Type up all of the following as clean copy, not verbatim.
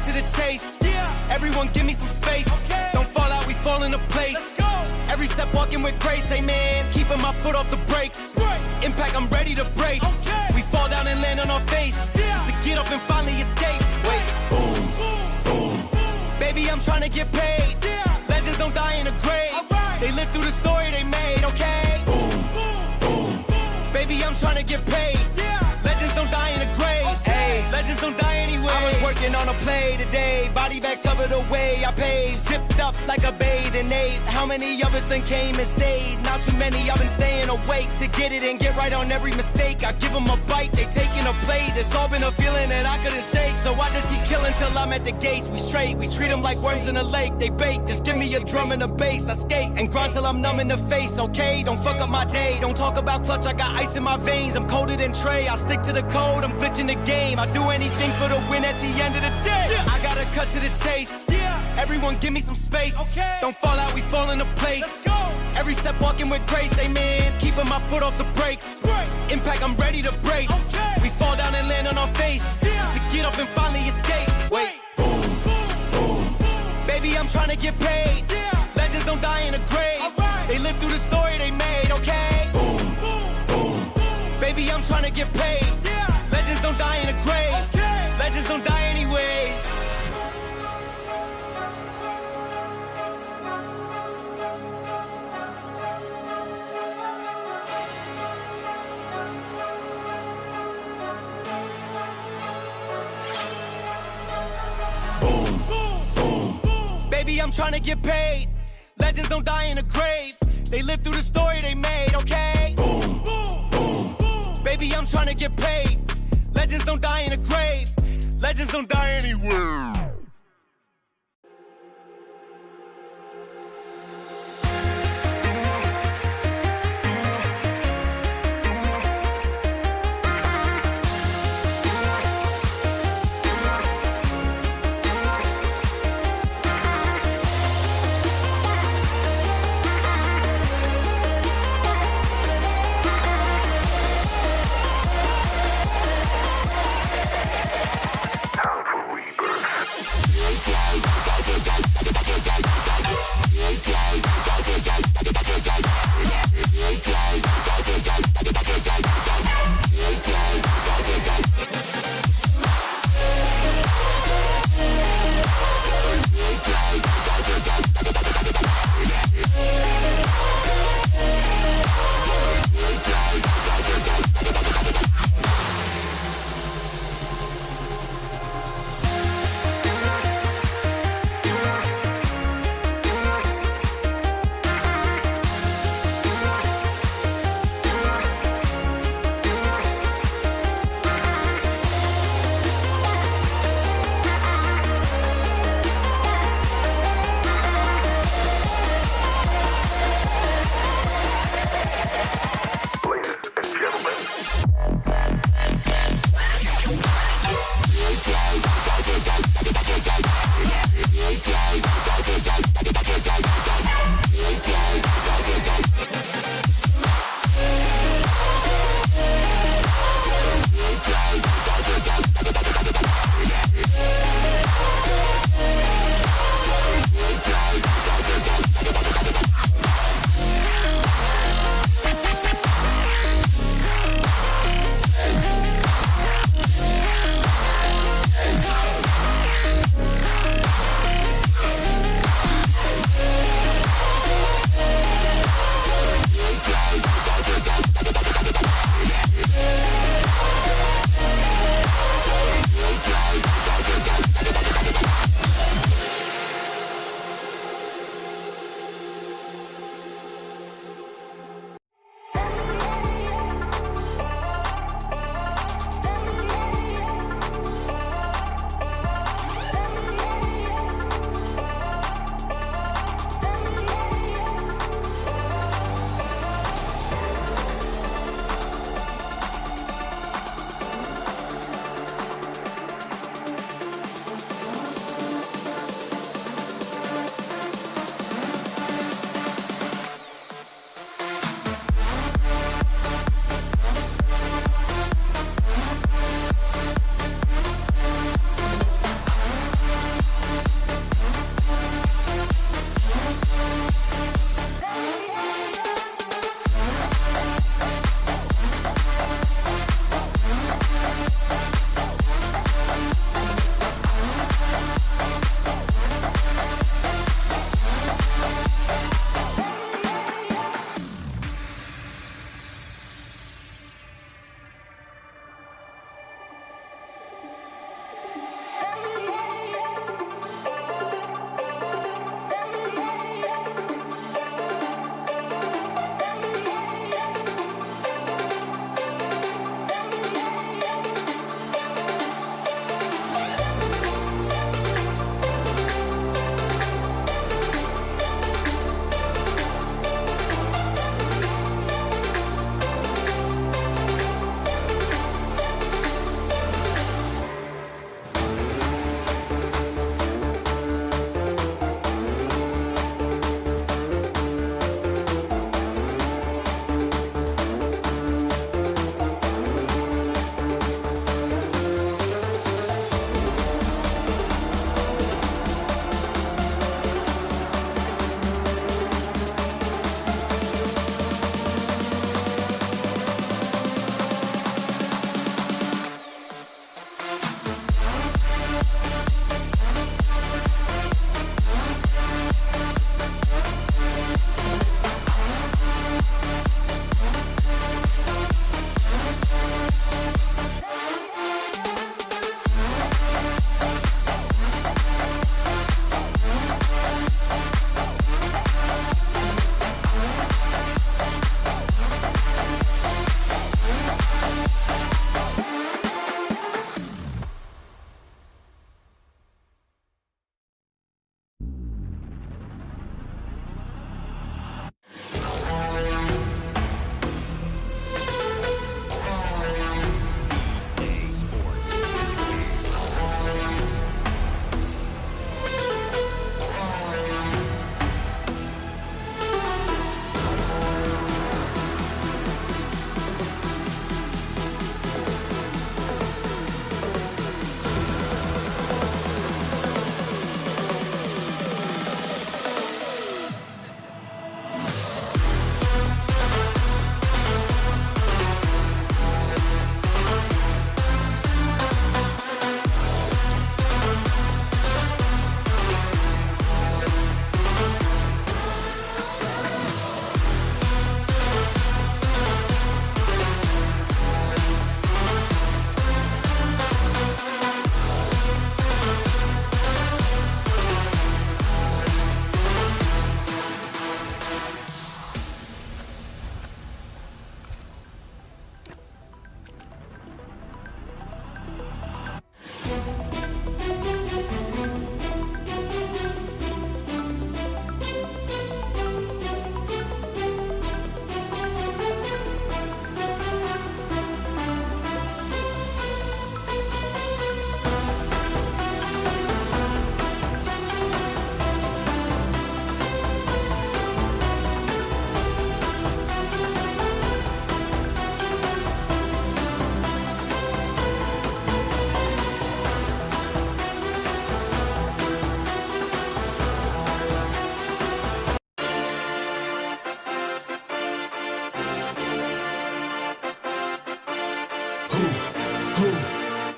cut to the chase. Everyone give me some space. Don't fall out, we fall into place. Every step walking with grace, amen. Keeping my foot off the brakes. Impact, I'm ready to brace. We fall down and land on our face, just to get up and finally escape. Wait, boom, boom. Baby, I'm trying to get paid. Legends don't die in a grave. They live through the story they made, okay? Boom, boom. Baby, I'm trying to get paid. Legends don't die in a grave. Hey, legends don't die anyway. I was working on a play today. Body bags covered away. I paved, zipped up like a bathing ape. How many of us then came and stayed? Not too many. I've been staying awake to get it and get right on every mistake. I give them a bite, they taking a plate. It's all been a feeling that I couldn't shake. So I just keep killing till I'm at the gates. We straight, we treat them like worms in a lake. They bake, just give me a drum and a bass. I skate and grind till I'm numb in the face, okay? Don't fuck up my day. Don't talk about clutch, I got ice in my veins. I'm colder than Trey, I stick to the code. I'm glitching the game. I do anything for the win at the end of the day. I gotta cut to the chase. Everyone give me some space. Don't fall out, we fall into place. Every step walking with grace, amen. Keeping my foot off the brakes. Impact, I'm ready to brace. We fall down and land on our face, just to get up and finally escape. Wait, boom, boom. Baby, I'm trying to get paid. Legends don't die in a grave. They live through the story they made, okay? Boom, boom. Baby, I'm trying to get paid. Legends don't die in a grave. Legends don't die anyways. Boom, boom. Baby, I'm trying to get paid. Legends don't die in a grave. They live through the story they made, okay? Boom, boom. Baby, I'm trying to get paid. Legends don't die in a grave. Legends don't die anywhere.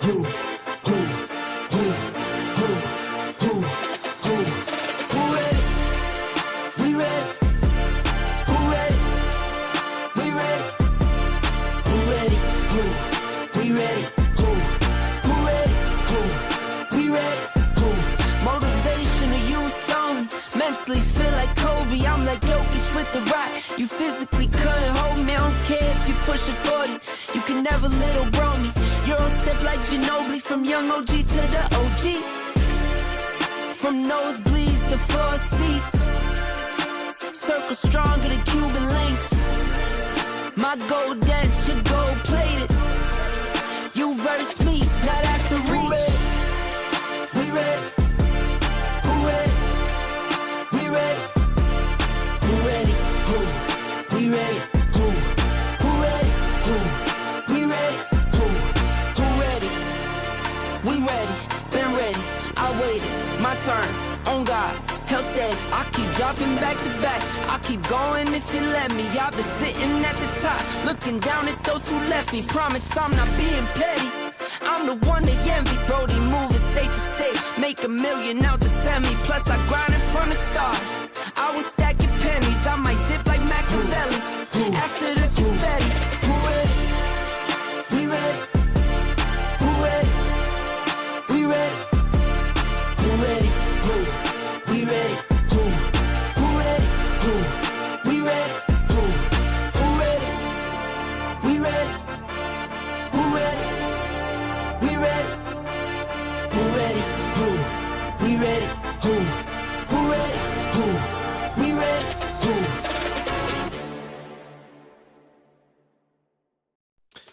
who, who, who, who, who, who, who ready? We ready? Who ready? We ready? Who ready? Who? We ready? Who? Who ready? Who? We ready? Who? Motivational youth only. Mentally feel like Kobe. I'm like Jokic with the rock. You physically couldn't hold me. I don't care if you pushing 40. You can never little bro me. Euro step like Ginobili. From young OG to the OG. From nosebleeds to floor seats. Circle stronger than Cuban links. My gold dance, your gold plated. You verse me, now that's the reach. We ready? Who ready? We ready? Who ready? Who? We ready? Who? Who ready? Who? We ready? Who? Who ready? We ready, been ready. I waited, my turn, on God. Hell steady, I keep dropping back to back. I keep going if you let me. I've been sitting at the top, looking down at those who left me. Promise I'm not being petty. I'm the one they envy. Brody moving state to state, make $1 million out to send me. Plus I grinded from the start. I was stacking pennies, I might dip like Machiavelli. After the confetti, who ready? We ready? Who ready? We ready? Who ready? Who? We ready? Who? Who ready? Who? We ready? Who? Who ready? We ready? Who ready? We ready? Who ready? Who? We ready? Who? Who ready? Who? We ready? Who?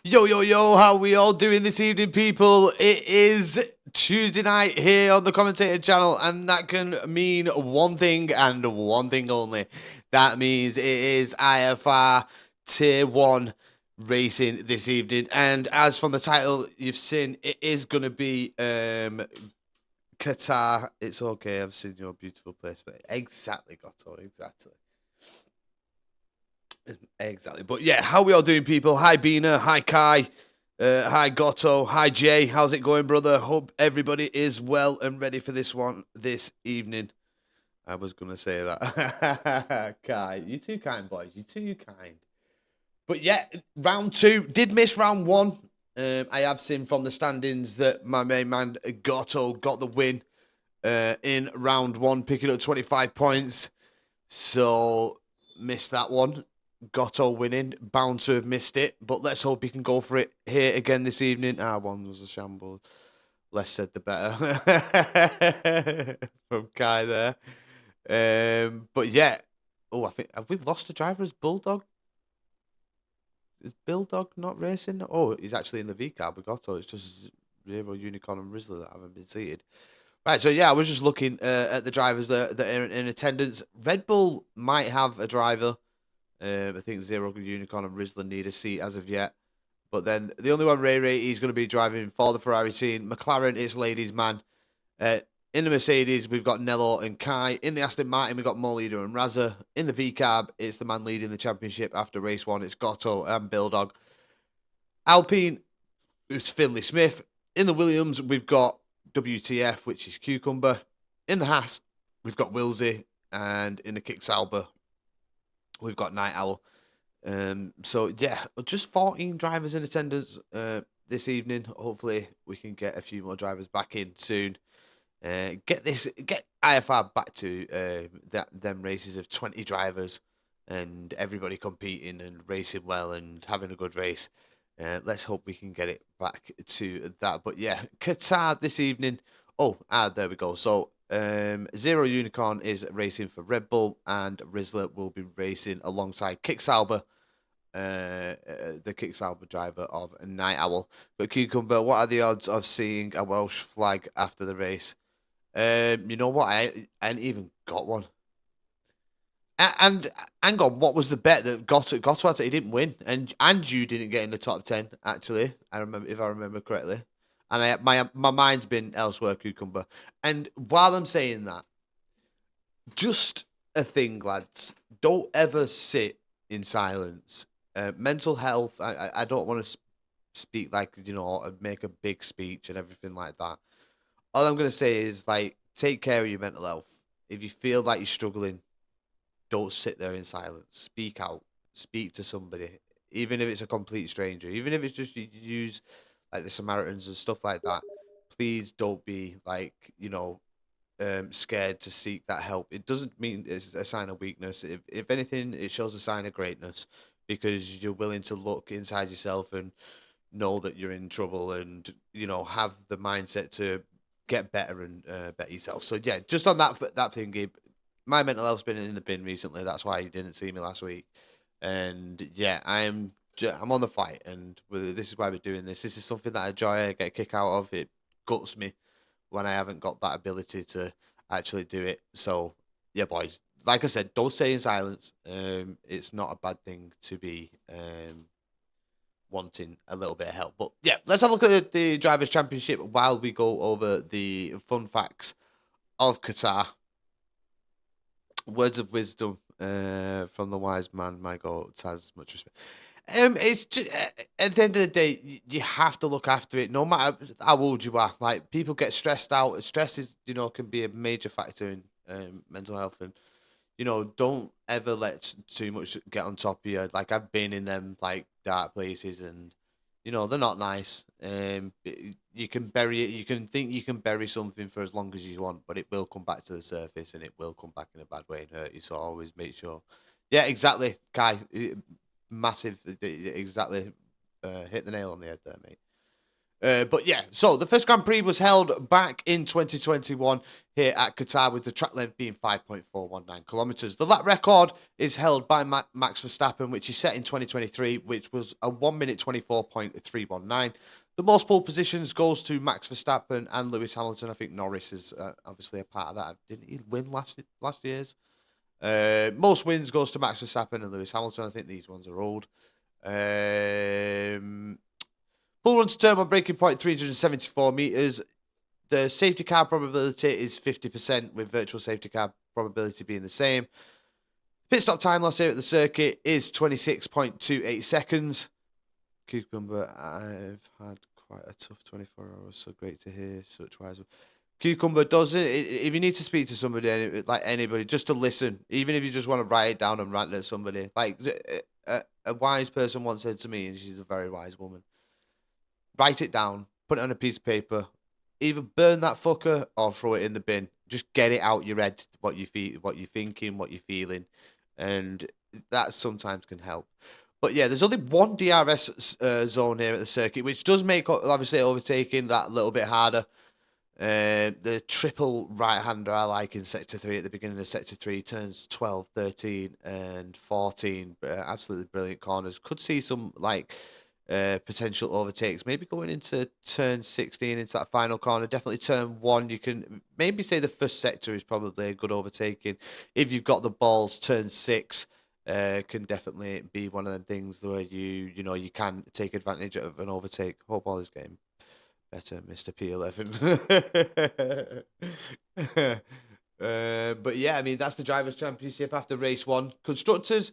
Yo, yo, yo, how we all doing this evening, people? It is Tuesday night here on the commentator channel, and that can mean one thing and one thing only. That means it is IFR Tier 1 racing this evening. And as from the title you've seen, it is going to be Qatar. It's okay, I've seen your beautiful place. But exactly, Goto, exactly. Exactly. But yeah, how we all doing, people? Hi, Bina. Hi, Kai. Hi, Goto. Hi, Jay. How's it going, brother? Hope everybody is well and ready for this one this evening. I was going to say that. Kai, you're too kind, boys. You're too kind. But yeah, round 2. Did miss round 1. I have seen from the standings that my main man, Goto, got the win in round 1, picking up 25 points. So, missed that one. Goto winning, bound to have missed it, but let's hope he can go for it here again this evening. One was a shambles. Less said the better from Kai there. But yeah, I think have we lost a driver as Bulldog? Is Bulldog not racing? Oh, he's actually in the V car. But Goto, it's just Zero, Unicorn, and Rizzler that haven't been seated. Right, so yeah, I was just looking at the drivers that are in attendance. Red Bull might have a driver. I think Zero, Unicorn, and Rizzler need a seat as of yet. But then the only one, Ray, he's going to be driving for the Ferrari team. McLaren is ladies' man. In the Mercedes, we've got Nello and Kai. In the Aston Martin, we've got Molida and Razza. In the V-Cab, it's the man leading the championship after race 1. It's Goto and Bulldog. Alpine is Finley Smith. In the Williams, we've got WTF, which is Cucumber. In the Haas, we've got Wilsey. And in the Kick Sauber, we've got Night Owl. So, yeah, just 14 drivers in attendance this evening. Hopefully, we can get a few more drivers back in soon. Get IFR back to them races of 20 drivers and everybody competing and racing well and having a good race. Let's hope we can get it back to that. But, yeah, Qatar this evening. There we go. So, Zero Unicorn is racing for Red Bull, and Rizzler will be racing alongside Kick Sauber, the Kick Sauber driver of Night Owl. But Cucumber, what are the odds of seeing a Welsh flag after the race? You know what? I ain't even got one. And hang on, what was the bet that Goto he didn't win, and you didn't get in the top 10? Actually, I remember correctly. And my mind's been elsewhere, Cucumber. And while I'm saying that, just a thing, lads. Don't ever sit in silence. Mental health, I don't want to speak like, make a big speech and everything like that. All I'm gonna say is like take care of your mental health. If you feel like you're struggling, don't sit there in silence. Speak out. Speak to somebody, even if it's a complete stranger. Even if it's just you use like the Samaritans and stuff like that. Please don't be like scared to seek that help. It doesn't mean it's a sign of weakness. If anything, it shows a sign of greatness because you're willing to look inside yourself and know that you're in trouble and have the mindset to get better and better yourself. So yeah, just on that thing, Gabe, my mental health's been in the bin recently. That's why you didn't see me last week. And yeah, I'm on the fight, and this is why we're doing this. This is something that I enjoy. I get a kick out of. It guts me when I haven't got that ability to actually do it. So yeah, boys. Like I said, don't stay in silence. It's not a bad thing to be wanting a little bit of help. But yeah, let's have a look at the Drivers' Championship while we go over the fun facts of Qatar. Words of wisdom from the wise man, my God, has much respect. It's just, at the end of the day, you have to look after it, no matter how old you are. Like people get stressed out. Stress is, can be a major factor in mental health, and don't ever let too much get on top of you. Like I've been in them like dark places, and they're not nice. You can bury it. You can think you can bury something for as long as you want, but it will come back to the surface, and it will come back in a bad way and hurt you. So always make sure. Yeah, exactly, Kai. Massive. Exactly. Hit the nail on the head there, mate. But yeah, so the first Grand Prix was held back in 2021 here at Qatar with the track length being 5.419 kilometers. The lap record is held by Max Verstappen, which he set in 2023, which was a 1 minute 24.319. The most pole positions goes to Max Verstappen and Lewis Hamilton. I think Norris is obviously a part of that. Didn't he win last year's? Most wins goes to Max Verstappen and Lewis Hamilton. I think these ones are old. Full run to turn one, breaking point 374 meters. The safety car probability is 50%, with virtual safety car probability being the same. Pit stop time loss here at the circuit is 26.28 seconds. Cucumber, I've had quite a tough 24 hours, so great to hear such wise. Cucumber does it. If you need to speak to somebody, like anybody, just to listen, even if you just want to write it down and rant at somebody. Like a wise person once said to me, and she's a very wise woman, write it down, put it on a piece of paper, either burn that fucker or throw it in the bin. Just get it out your head, what you feel, what you're thinking, what you're feeling, and that sometimes can help. But yeah, there's only one DRS zone here at the circuit, which does make obviously overtaking that a little bit harder. The triple right-hander I like in Sector 3 at the beginning of Sector 3, turns 12, 13, and 14. Absolutely brilliant corners. Could see some like potential overtakes. Maybe going into turn 16 into that final corner. Definitely turn 1. You can maybe say the first sector is probably a good overtaking. If you've got the balls, turn 6 can definitely be one of them things where you can take advantage of an overtake. Hope all is getting better, Mr. P11. But yeah, I mean, that's the Drivers' Championship after race 1. Constructors,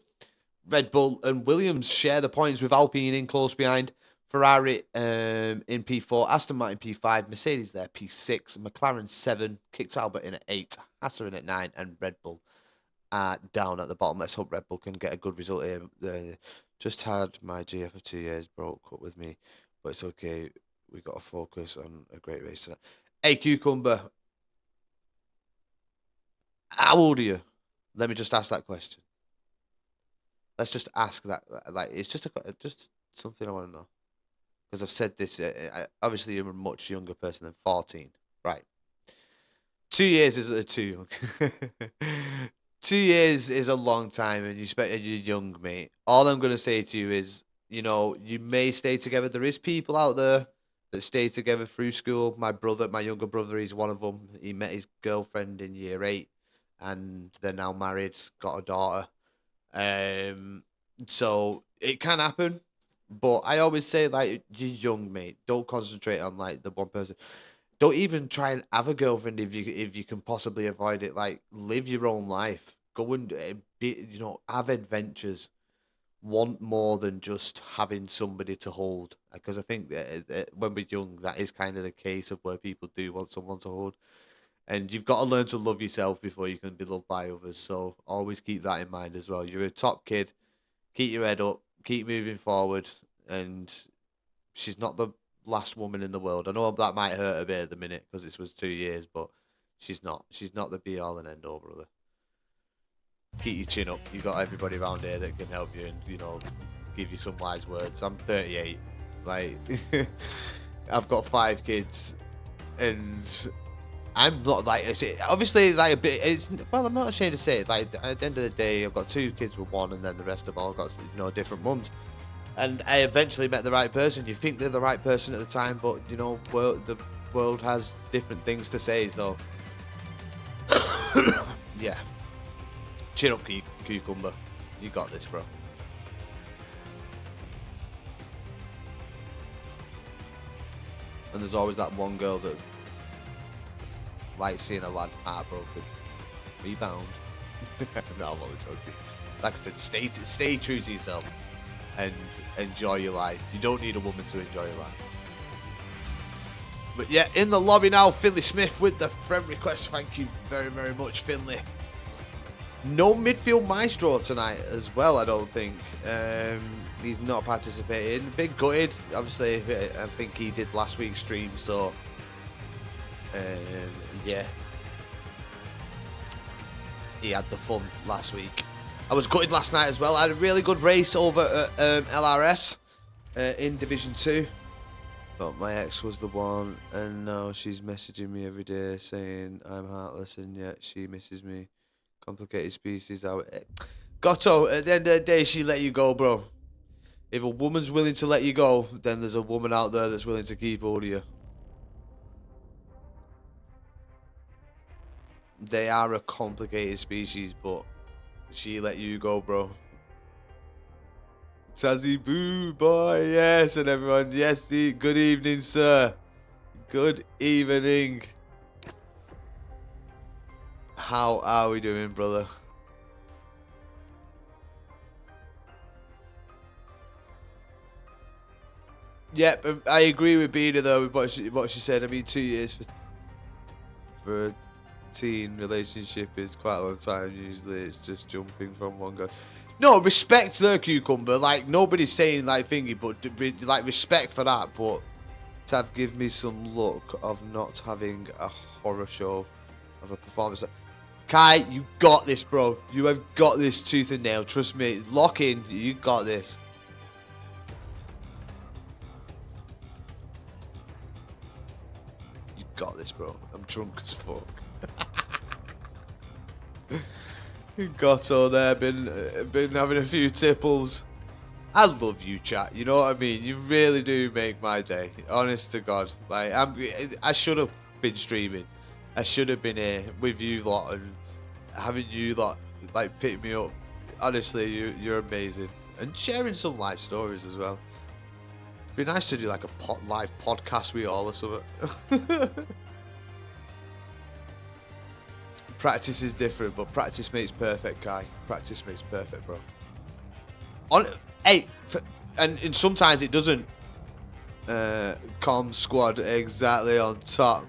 Red Bull and Williams share the points with Alpine in close behind. Ferrari in P4, Aston Martin P5, Mercedes there P6, McLaren 7, Kicks Albert in at 8, Haas in at 9, and Red Bull down at the bottom. Let's hope Red Bull can get a good result here. Just had my GF of 2 years broke up with me, but it's okay. We got to focus on a great race tonight. Hey, Cucumber, how old are you? Let me just ask that question. Let's just ask that. Like, it's just something I want to know. Because I've said this. Obviously, you're a much younger person than 14, right? 2 years is too young. 2 years is a long time, and you're young, mate. All I'm gonna say to you is, you may stay together. There is people out there that stay together through school. My younger brother, he's one of them. He met his girlfriend in year 8, and they're now married, got a daughter. So it can happen, but I always say, like, you're young, mate. Don't concentrate on like the one person. Don't even try and have a girlfriend if you can possibly avoid it. Like, live your own life. Go and have adventures. want more than just having somebody to hold. Because I think that when we're young, that is kind of the case of where people do want someone to hold. And you've got to learn to love yourself before you can be loved by others. So always keep that in mind as well. You're a top kid. Keep your head up. Keep moving forward. And she's not the last woman in the world. I know that might hurt a bit at the minute because this was 2 years, but she's not. She's not the be all and end all, brother. Keep your chin up. You've got everybody around here that can help you and, you know, give you some wise words. I'm 38. Like, I've got 5 kids, and I'm not like, obviously, like a bit. It's, well, I'm not ashamed to say it. Like, at the end of the day, I've got 2 kids with 1, and then the rest of all got, you know, different mums. And I eventually met the right person. You think they're the right person at the time, but you know, the world has different things to say. So, yeah, chin up, cucumber. You got this, bro. And there's always that one girl that likes seeing a lad heartbroken. Rebound. No, I'm only joking. Like I said, stay true to yourself and enjoy your life. You don't need a woman to enjoy your life. But yeah, in the lobby now, Finley Smith with the friend request. Thank you very, very much, Finley. No midfield maestro tonight as well, I don't think. He's not participating. Big gutted, obviously. I think he did last week's stream, so yeah, he had the fun last week. I was gutted last night as well. I had a really good race over at LRS in Division 2. But my ex was the one, and now she's messaging me every day saying I'm heartless and yet she misses me. Complicated species out. Gotto, at the end of the day, she let you go, bro. If a woman's willing to let you go, then there's a woman out there that's willing to keep hold of you. They are a complicated species, but she let you go, bro. Tazzy boo boy, yes, and everyone, yes, good evening, sir. Good evening. How are we doing, brother? Yep, I agree with Bina though with what she said. I mean, 2 years for a teen relationship is quite a long time. Usually, it's just jumping from one guy. No, respect the cucumber. Like, nobody's saying like thingy, but like respect for that. But to have give me some luck of not having a horror show of a performance. Kai, you got this, bro. You have got this tooth and nail. Trust me. Lock in. You got this. You got this, bro. I'm drunk as fuck. Gotto there, been having a few tipples. I love you, chat. You know what I mean? You really do make my day. Honest to God. Like, I should have been streaming. I should have been here with you lot and having you lot like pick me up. Honestly, you're amazing. And sharing some life stories as well. It'd be nice to do like a live podcast with all or something. Practice is different, but practice makes perfect, Kai. Practice makes perfect, bro. And sometimes it doesn't. Com squad exactly on top.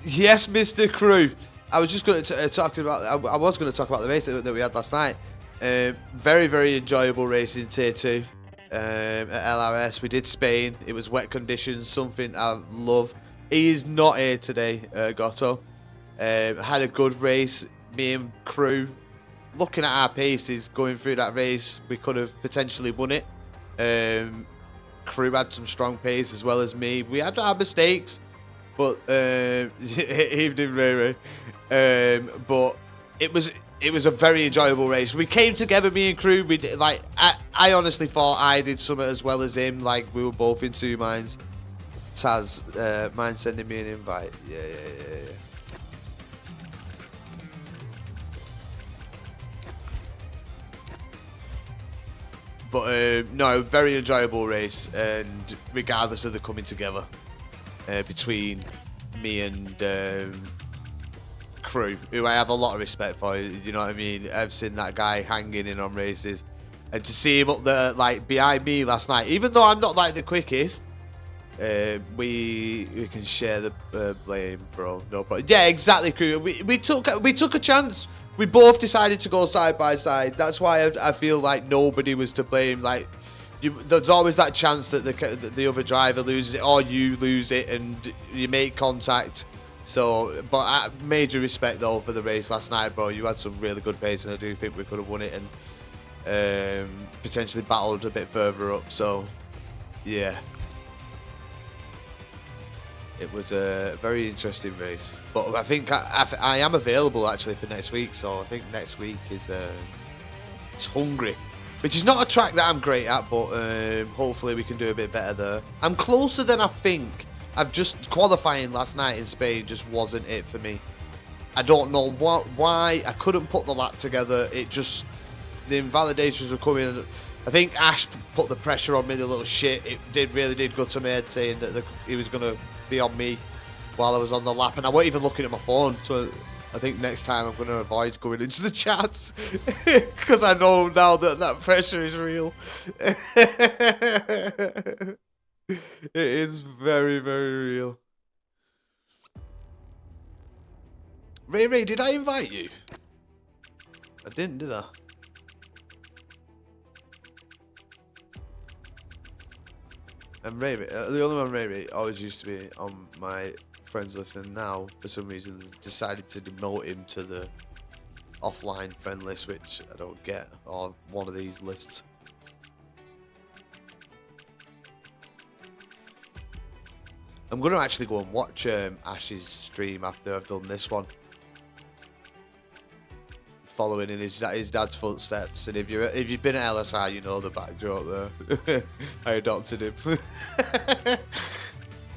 Yes, Mr. Crew. I was just going to talk about. I was going to talk about the race that we had last night. Very, very enjoyable race in Tier 2 at LRS. We did Spain. It was wet conditions, something I love. He is not here today, Gotto. Had a good race. Me and Crew, looking at our paces going through that race, we could have potentially won it. Crew had some strong pace as well as me. We had our mistakes, but evening Ray Ray. But it was a very enjoyable race. We came together, me and Crew. We did, like I honestly thought I did something as well as him. Like we were both in 2 minds. Taz, mind sending me an invite? Yeah. But no, very enjoyable race, and regardless of the coming together between me and crew, who I have a lot of respect for. You know what I mean? I've seen that guy hanging in on races, and to see him up there like behind me last night, even though I'm not like the quickest, we can share the blame, bro. No, but yeah, exactly, crew. We took a chance. We both decided to go side by side. That's why I feel like nobody was to blame. Like, there's always that chance that the other driver loses it or you lose it and you make contact. So, but major respect though for the race last night, bro. You had some really good pace, and I do think we could have won it and potentially battled a bit further up. So, yeah. It was a very interesting race, but I think I am available actually for next week. So I think next week is it's Hungary, which is not a track that I'm great at, but hopefully we can do a bit better there. I'm closer than I think. I've just qualifying last night in Spain just wasn't it for me. I don't know why I couldn't put the lap together. It just, the invalidations were coming. I think Ash put the pressure on me, the little shit. It really did go to my head saying that he was gonna be on me while I was on the lap, and I wasn't even looking at my phone. So I think next time I'm gonna avoid going into the chats because I know now that pressure is real. It is very, very real. Ray, did I invite you? I didn't, did I? And Ray, the only one Ray always used to be on my friends list, and now for some reason decided to demote him to the offline friend list, which I don't get, or one of these lists. I'm going to actually go and watch Ash's stream after I've done this one. Following in his dad's footsteps, and if you've been at LSI, you know the backdrop there. I adopted him.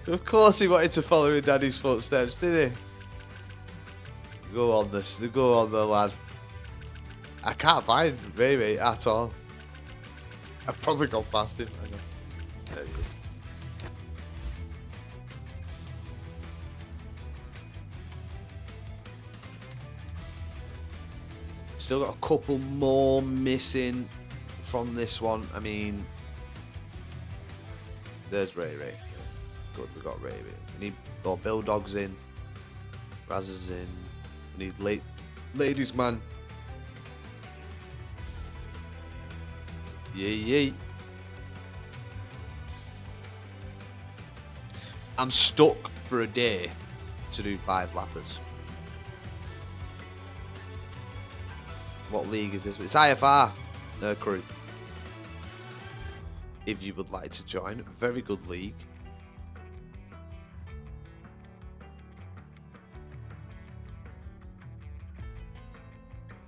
Of course, he wanted to follow in Daddy's footsteps, did he? Go on, the lad. I can't find Ray at all. I've probably gone past him. I know. There he is. Still got a couple more missing from this one. I mean, there's Ray. Good, we got Ray. We need Bill Dogs in. Raz is in. We need ladies man. Yay. I'm stuck for a day to do 5 lappers. What league is this? It's IFR crew. If you would like to join, very good league.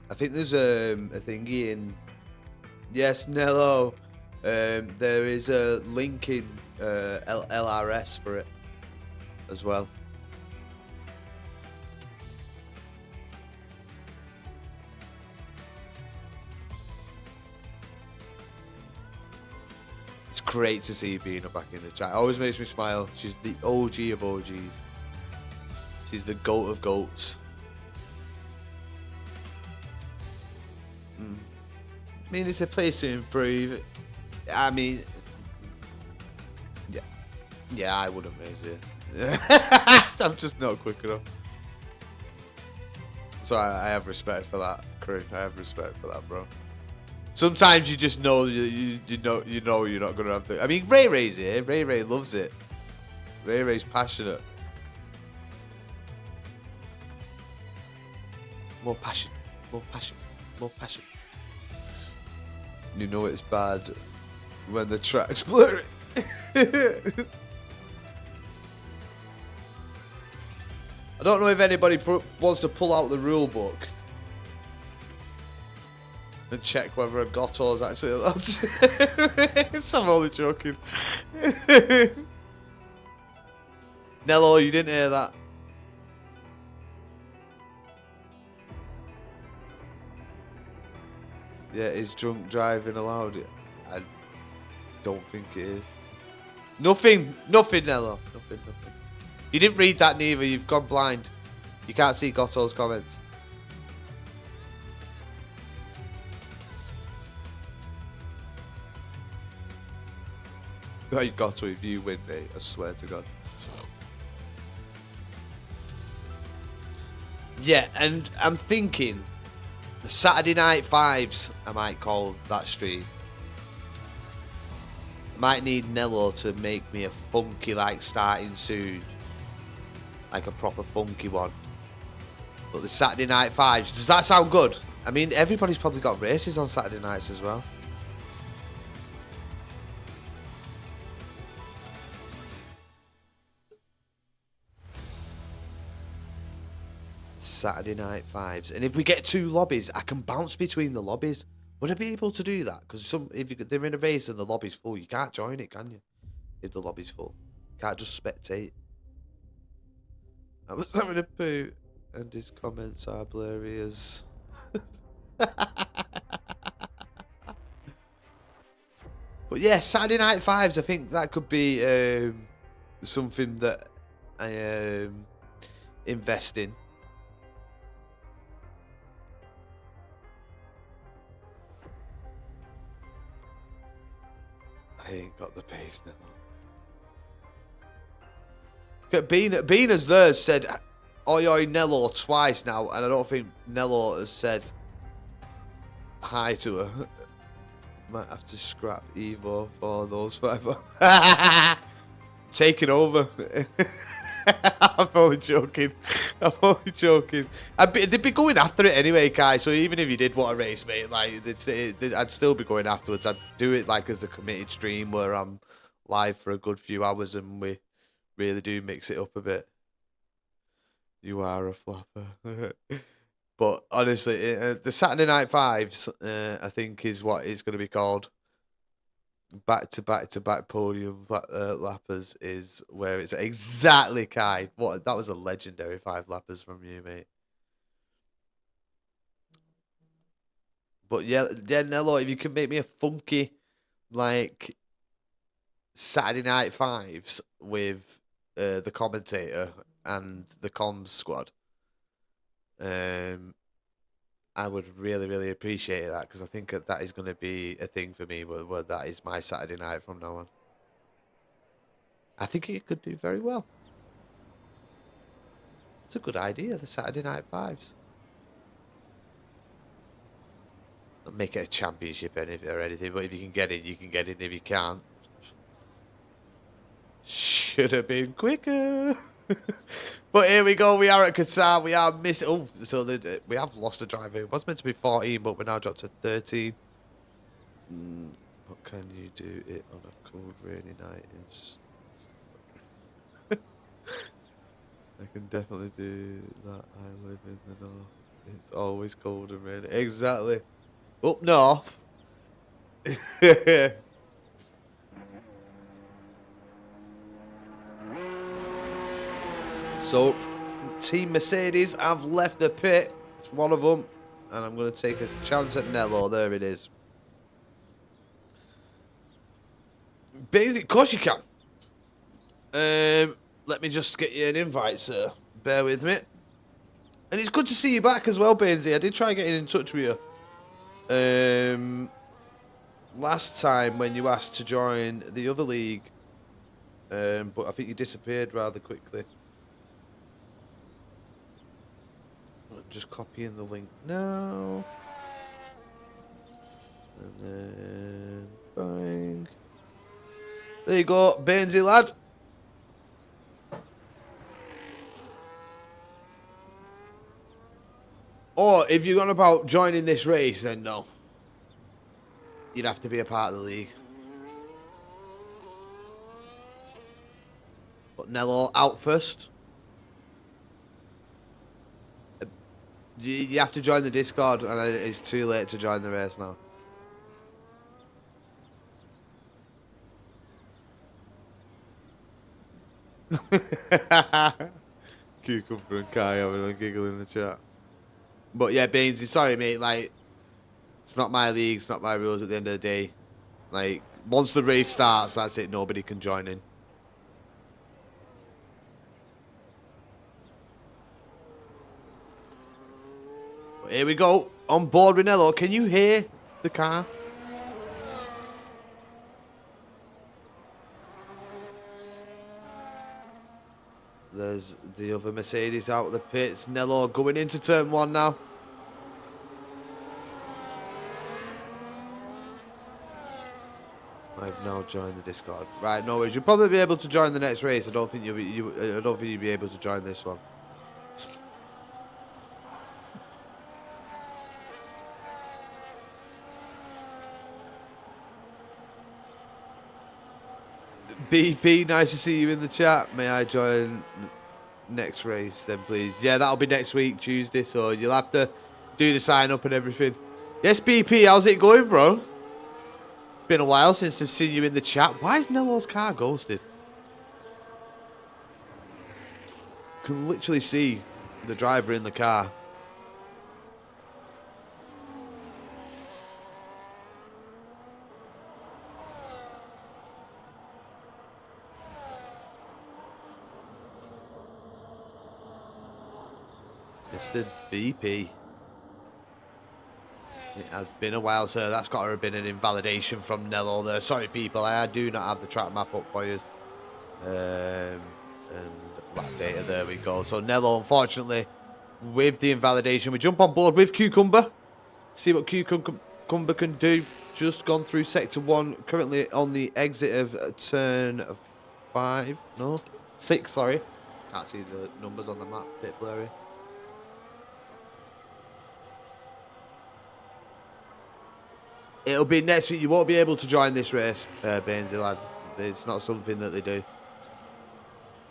I think there's a thingy in. Yes, Nello. There is a link in LRS for it as well. It's great to see Bina back in the chat. It always makes me smile. She's the OG of OGs. She's the goat of goats. I mean, it's a place to improve. I mean, yeah, I wouldn't raise it. I'm just not quick enough. So I have respect for that, crew. I have respect for that, bro. Sometimes you just know you know you're not gonna have to. I mean, Ray's here. Ray loves it. Ray's passionate. More passion. You know it's bad when the track's blurry. I don't know if anybody wants to pull out the rule book and check whether a Goto is actually allowed to. I'm only joking. Nello, you didn't hear that. Yeah, is drunk driving allowed? I don't think it is. Nothing, Nello. Nothing. You didn't read that neither, you've gone blind. You can't see Gotto's comments. Right, Gotto, if you win, mate, I swear to God. Yeah, and I'm thinking the Saturday Night Fives, I might call that stream. I might need Nello to make me a funky, like, starting soon. Like a proper funky one. But the Saturday Night Fives, does that sound good? I mean, everybody's probably got races on Saturday nights as well. Saturday Night Fives. And if we get 2 lobbies, I can bounce between the lobbies. Would I be able to do that? Because if they're in a race and the lobby's full, you can't join it, can you? If the lobby's full. You can't just spectate. I was having a poo, and his comments are blurry as... But yeah, Saturday Night Fives, I think that could be something that I invest in. I ain't got the pace now. Beaner's there said oi oi Nello twice now, and I don't think Nello has said hi to her. Might have to scrap Evo for those 5. Taking over. I'm only joking. I'm only joking. They'd be going after it anyway, Kai. So even if you did want a race, mate, like I'd still be going afterwards. I'd do it like as a committed stream where I'm live for a good few hours and we really do mix it up a bit. You are a flapper. But honestly, the Saturday Night Fives, I think, is what it's going to be called. Back to back podium lappers is where it's exactly, Kai. What, that was a legendary 5 lappers from you, mate. But yeah, Nello, if you can make me a funky, like, Saturday Night Fives with the commentator and the comms squad, I would really, really appreciate that, because I think that is going to be a thing for me where that is my Saturday night from now on. I think it could do very well. It's a good idea, the Saturday Night Fives. Not make it a championship or anything, but if you can get in, you can get in. If you can't, should have been quicker. But here we go. We are at Qatar. We are missing. Oh, so we have lost a driver. It was meant to be 14, but we're now dropped to 13. What can you do it on a cold, rainy night? I can definitely do that. I live in the north. It's always cold and rainy. Exactly. Up north. So, Team Mercedes have left the pit. It's one of them. And I'm going to take a chance at Nello. There it is. Basic, of course you can. Let me just get you an invite, sir. Bear with me. And it's good to see you back as well, Bainsy. I did try getting in touch with you. Last time when you asked to join the other league. But I think you disappeared rather quickly. I'm just copying the link now. And then bang. There you go, Bainsy lad. Or if you're on about joining this race, then no. You'd have to be a part of the league. But Nello out first. You have to join the Discord, and it's too late to join the race now. Cucumber and Kai having a giggle in the chat. But yeah, Bainsy, sorry mate, like, it's not my league, it's not my rules at the end of the day. Like, once the race starts, that's it, nobody can join in. Here we go. On board with Nello. Can you hear the car? There's the other Mercedes out of the pits. Nello going into turn 1 now. I've now joined the Discord. Right, no worries. You'll probably be able to join the next race. I don't think you'll be able to join this one. BP, nice to see you in the chat. May I join next race then, please? Yeah, that'll be next week, Tuesday, so you'll have to do the sign up and everything. Yes, BP, how's it going, bro? Been a while since I've seen you in the chat. Why is Nello's car ghosted? Can literally see the driver in the car. Mr. BP. It has been a while, sir. That's got to have been an invalidation from Nello there. Sorry, people. I do not have the track map up for you. And lap data, there we go. So Nello, unfortunately, with the invalidation. We jump on board with Cucumber. See what Cucumber can do. Just gone through sector 1. Currently on the exit of turn 5. No, 6, sorry. Can't see the numbers on the map. Bit blurry. It'll be next week. You won't be able to join this race, Bainesy lad. It's not something that they do.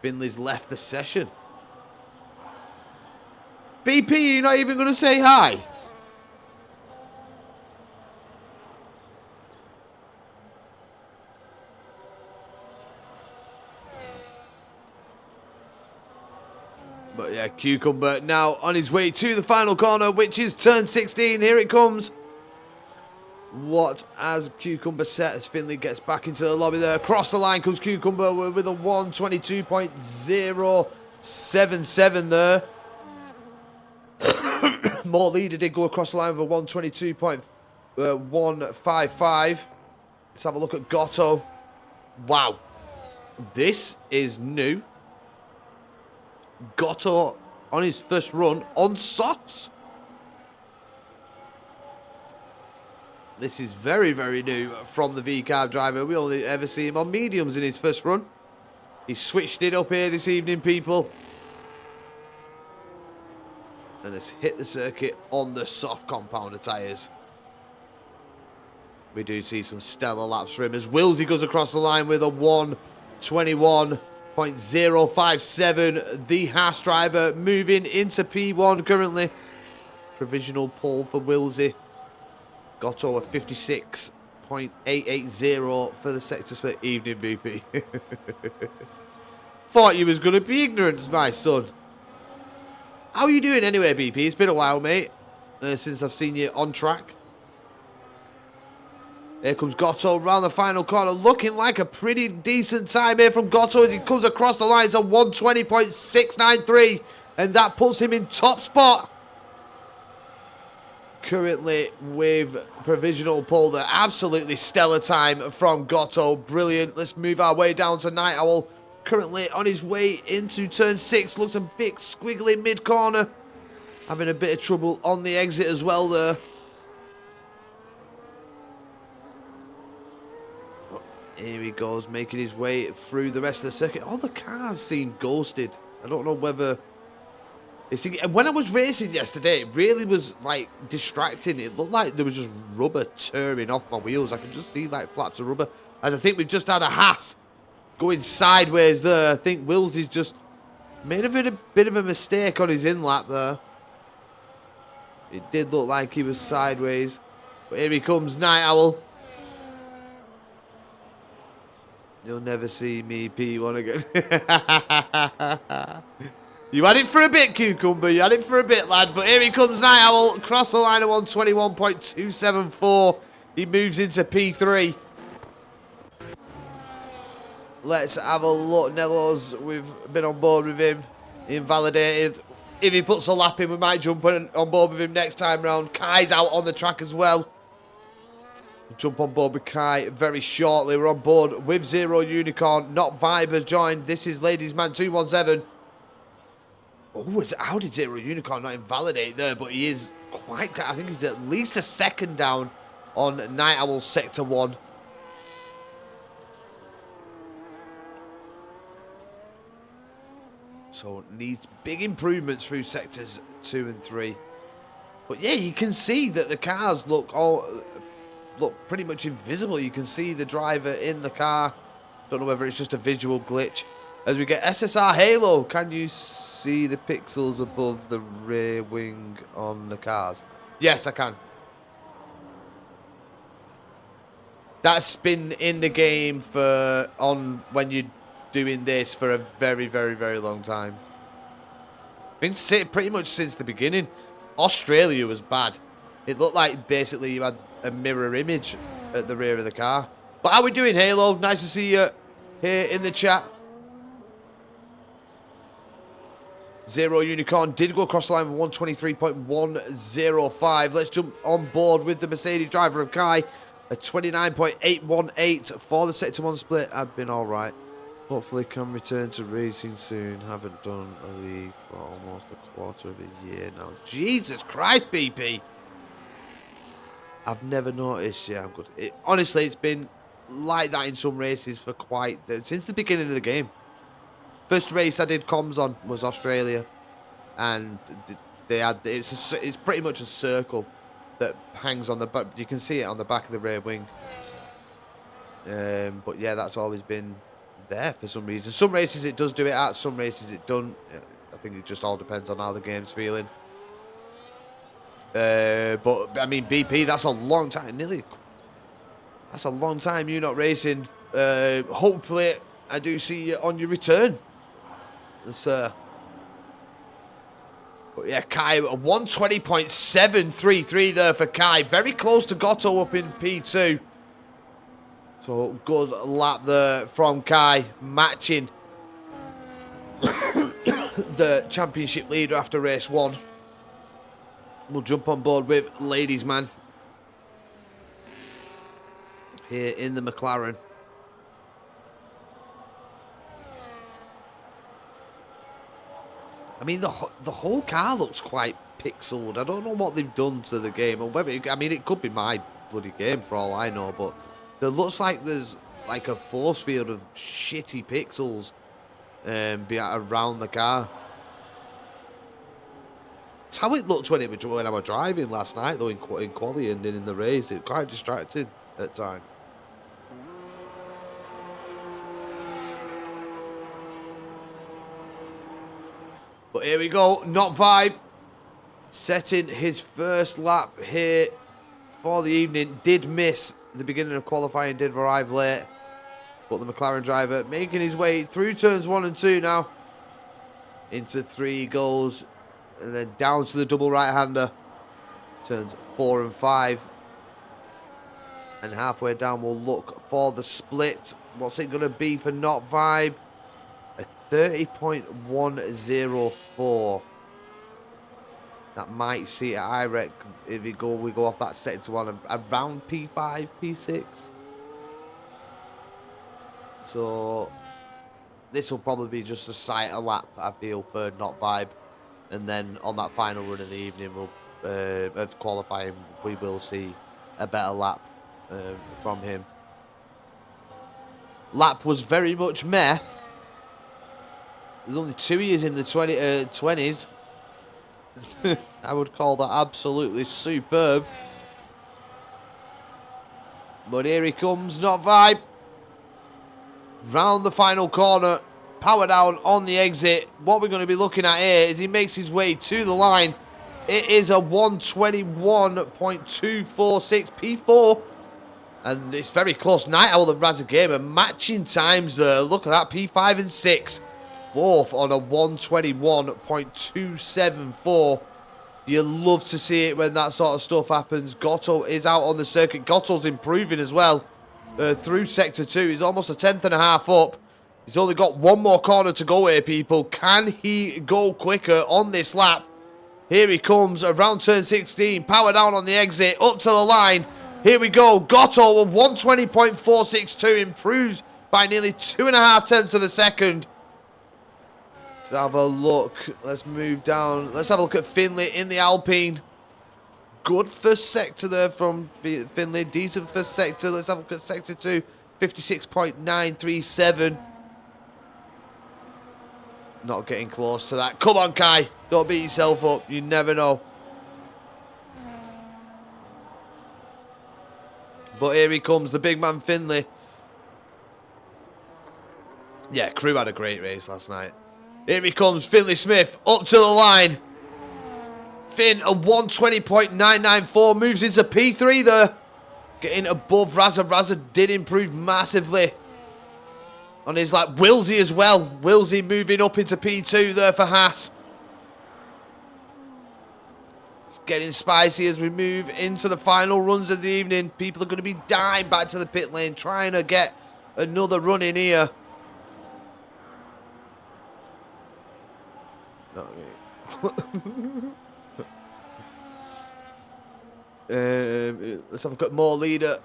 Finley's left the session. BP, you're not even going to say hi? But yeah, Cucumber now on his way to the final corner, which is turn 16. Here it comes. What has Cucumber set as Finley gets back into the lobby there? Across the line comes Cucumber with a 1:22.077 there. More leader did go across the line with a 1:22.155. Let's have a look at Gotto. Wow. This is new. Gotto on his first run on softs. This is very, very new from the V-Carb driver. We only ever see him on mediums in his first run. He switched it up here this evening, people. And has hit the circuit on the soft compounder tyres. We do see some stellar laps for him as Wilsey goes across the line with a 1:21.057. The Haas driver moving into P1 currently. Provisional pole for Wilsey. Gotto a 56.880 for the sector split. Evening, BP. Thought you was going to be ignorant, my son. How are you doing anyway, BP? It's been a while, mate, since I've seen you on track. Here comes Gotto round the final corner, looking like a pretty decent time here from Gotto as he comes across the line. It's a 1:20.693, and that puts him in top spot. Currently with provisional pole there. Absolutely stellar time from Gotto. Brilliant. Let's move our way down to Night Owl. Currently on his way into turn 6. Looks a bit squiggly mid-corner. Having a bit of trouble on the exit as well there. Here he goes, making his way through the rest of the circuit. All the cars seem ghosted. I don't know whether... When I was racing yesterday, it really was like distracting. It looked like there was just rubber tearing off my wheels. I could just see like flaps of rubber. As I think we just had a Haas going sideways there. I think Willsy's just made a bit of a mistake on his in-lap there. It did look like he was sideways. But here he comes, Night Owl. You'll never see me P1 again. You had it for a bit, Cucumber. You had it for a bit, lad. But here he comes, Night Owl. Across the line of 1:21.274. He moves into P3. Let's have a look. Nello's, we've been on board with him. Invalidated. if he puts a lap in, we might jump on board with him next time round. Kai's out on the track as well. We'll jump on board with Kai very shortly. We're on board with Zero Unicorn. Not Vibe has joined. This is Ladies Man 217. Oh, how did Zero Unicorn not invalidate there? But he is quite down. I think he's at least a second down on Night Owl Sector 1. So needs big improvements through sectors 2 and 3. But yeah, you can see that the cars look pretty much invisible. You can see the driver in the car. Don't know whether it's just a visual glitch. As we get SSR Halo, can you see the pixels above the rear wing on the cars? Yes, I can. That's been in the game when you're doing this for a very, very, very long time. Been pretty much since the beginning. Australia was bad. It looked like basically you had a mirror image at the rear of the car. But how we doing, Halo? Nice to see you here in the chat. Zero Unicorn did go across the line with 123.105. Let's jump on board with the Mercedes driver of Kai. A 29.818 for the Sector 1 split. I've been alright. Hopefully can return to racing soon. Haven't done a league for almost a quarter of a year now. Jesus Christ, BP. I've never noticed. Yeah, I'm good. Honestly, it's been like that in some races for since the beginning of the game. First race I did comms on was Australia, and they had it's pretty much a circle that hangs on the back. You can see it on the back of the rear wing. But yeah, that's always been there for some reason. Some races it does do it at, some races it don't. I think it just all depends on how the game's feeling. But I mean, BP, that's a long time. That's a long time you not racing. Hopefully, I do see you on your return. But yeah, Kai, a 120.733 there for Kai. Very close to Goto up in P2. So good lap there from Kai, matching the championship leader after race 1. We'll jump on board with Ladies Man here in the McLaren. I mean, the whole car looks quite pixeled. I don't know what they've done to the game, or whether I mean, it could be my bloody game for all I know, but it looks like there's like a force field of shitty pixels around the car. It's how it looked when I was driving last night, though, in quali and in the race. It quite distracted at times. But here we go, Not Vibe setting his first lap here for the evening. Did miss the beginning of qualifying, did arrive late. But the McLaren driver making his way through turns 1 and 2 now. Into 3 goals. And then down to the double right-hander. Turns 4 and 5. And halfway down we'll look for the split. What's it going to be for Not Vibe? A 30.104. That might see it, I reckon, if we go off that sector 1 around P5, P6. So this will probably be just a sight a lap, I feel, for Not Vibe. And then on that final run in the evening, of qualifying, we will see a better lap from him. Lap was very much meh. There's only 2 years in the 20s. I would call that absolutely superb. But here he comes, Not Vibe. Round the final corner. Power down on the exit. What we're going to be looking at here is he makes his way to the line. It is a 121.246 P4. And it's very close. Night Owl and Razor Gamer matching times there. Look at that, P5 and 6. Both on a 121.274. You love to see it when that sort of stuff happens. Goto is out on the circuit. Goto's improving as well through Sector 2. He's almost a 10th and a half up. He's only got one more corner to go here, people. Can he go quicker on this lap? Here he comes around turn 16. Power down on the exit. Up to the line. Here we go. Gotto with 120.462. Improves by nearly 2.5 tenths of a second. Let's have a look. Let's move down. Let's have a look at Finley in the Alpine. Good first sector there from Finley. Decent first sector. Let's have a look at sector 2. 56.937. Not getting close to that. Come on, Kai. Don't beat yourself up. You never know. But here he comes, the big man Finley. Yeah, crew had a great race last night. Here he comes, Finley Smith, up to the line. Finn, a 120.994, moves into P3 there. Getting above Razza. Razza did improve massively on his lap. Wilsey as well. Wilsey moving up into P2 there for Haas. It's getting spicy as we move into the final runs of the evening. People are going to be dying back to the pit lane, trying to get another run in here. Let's have a look at more leader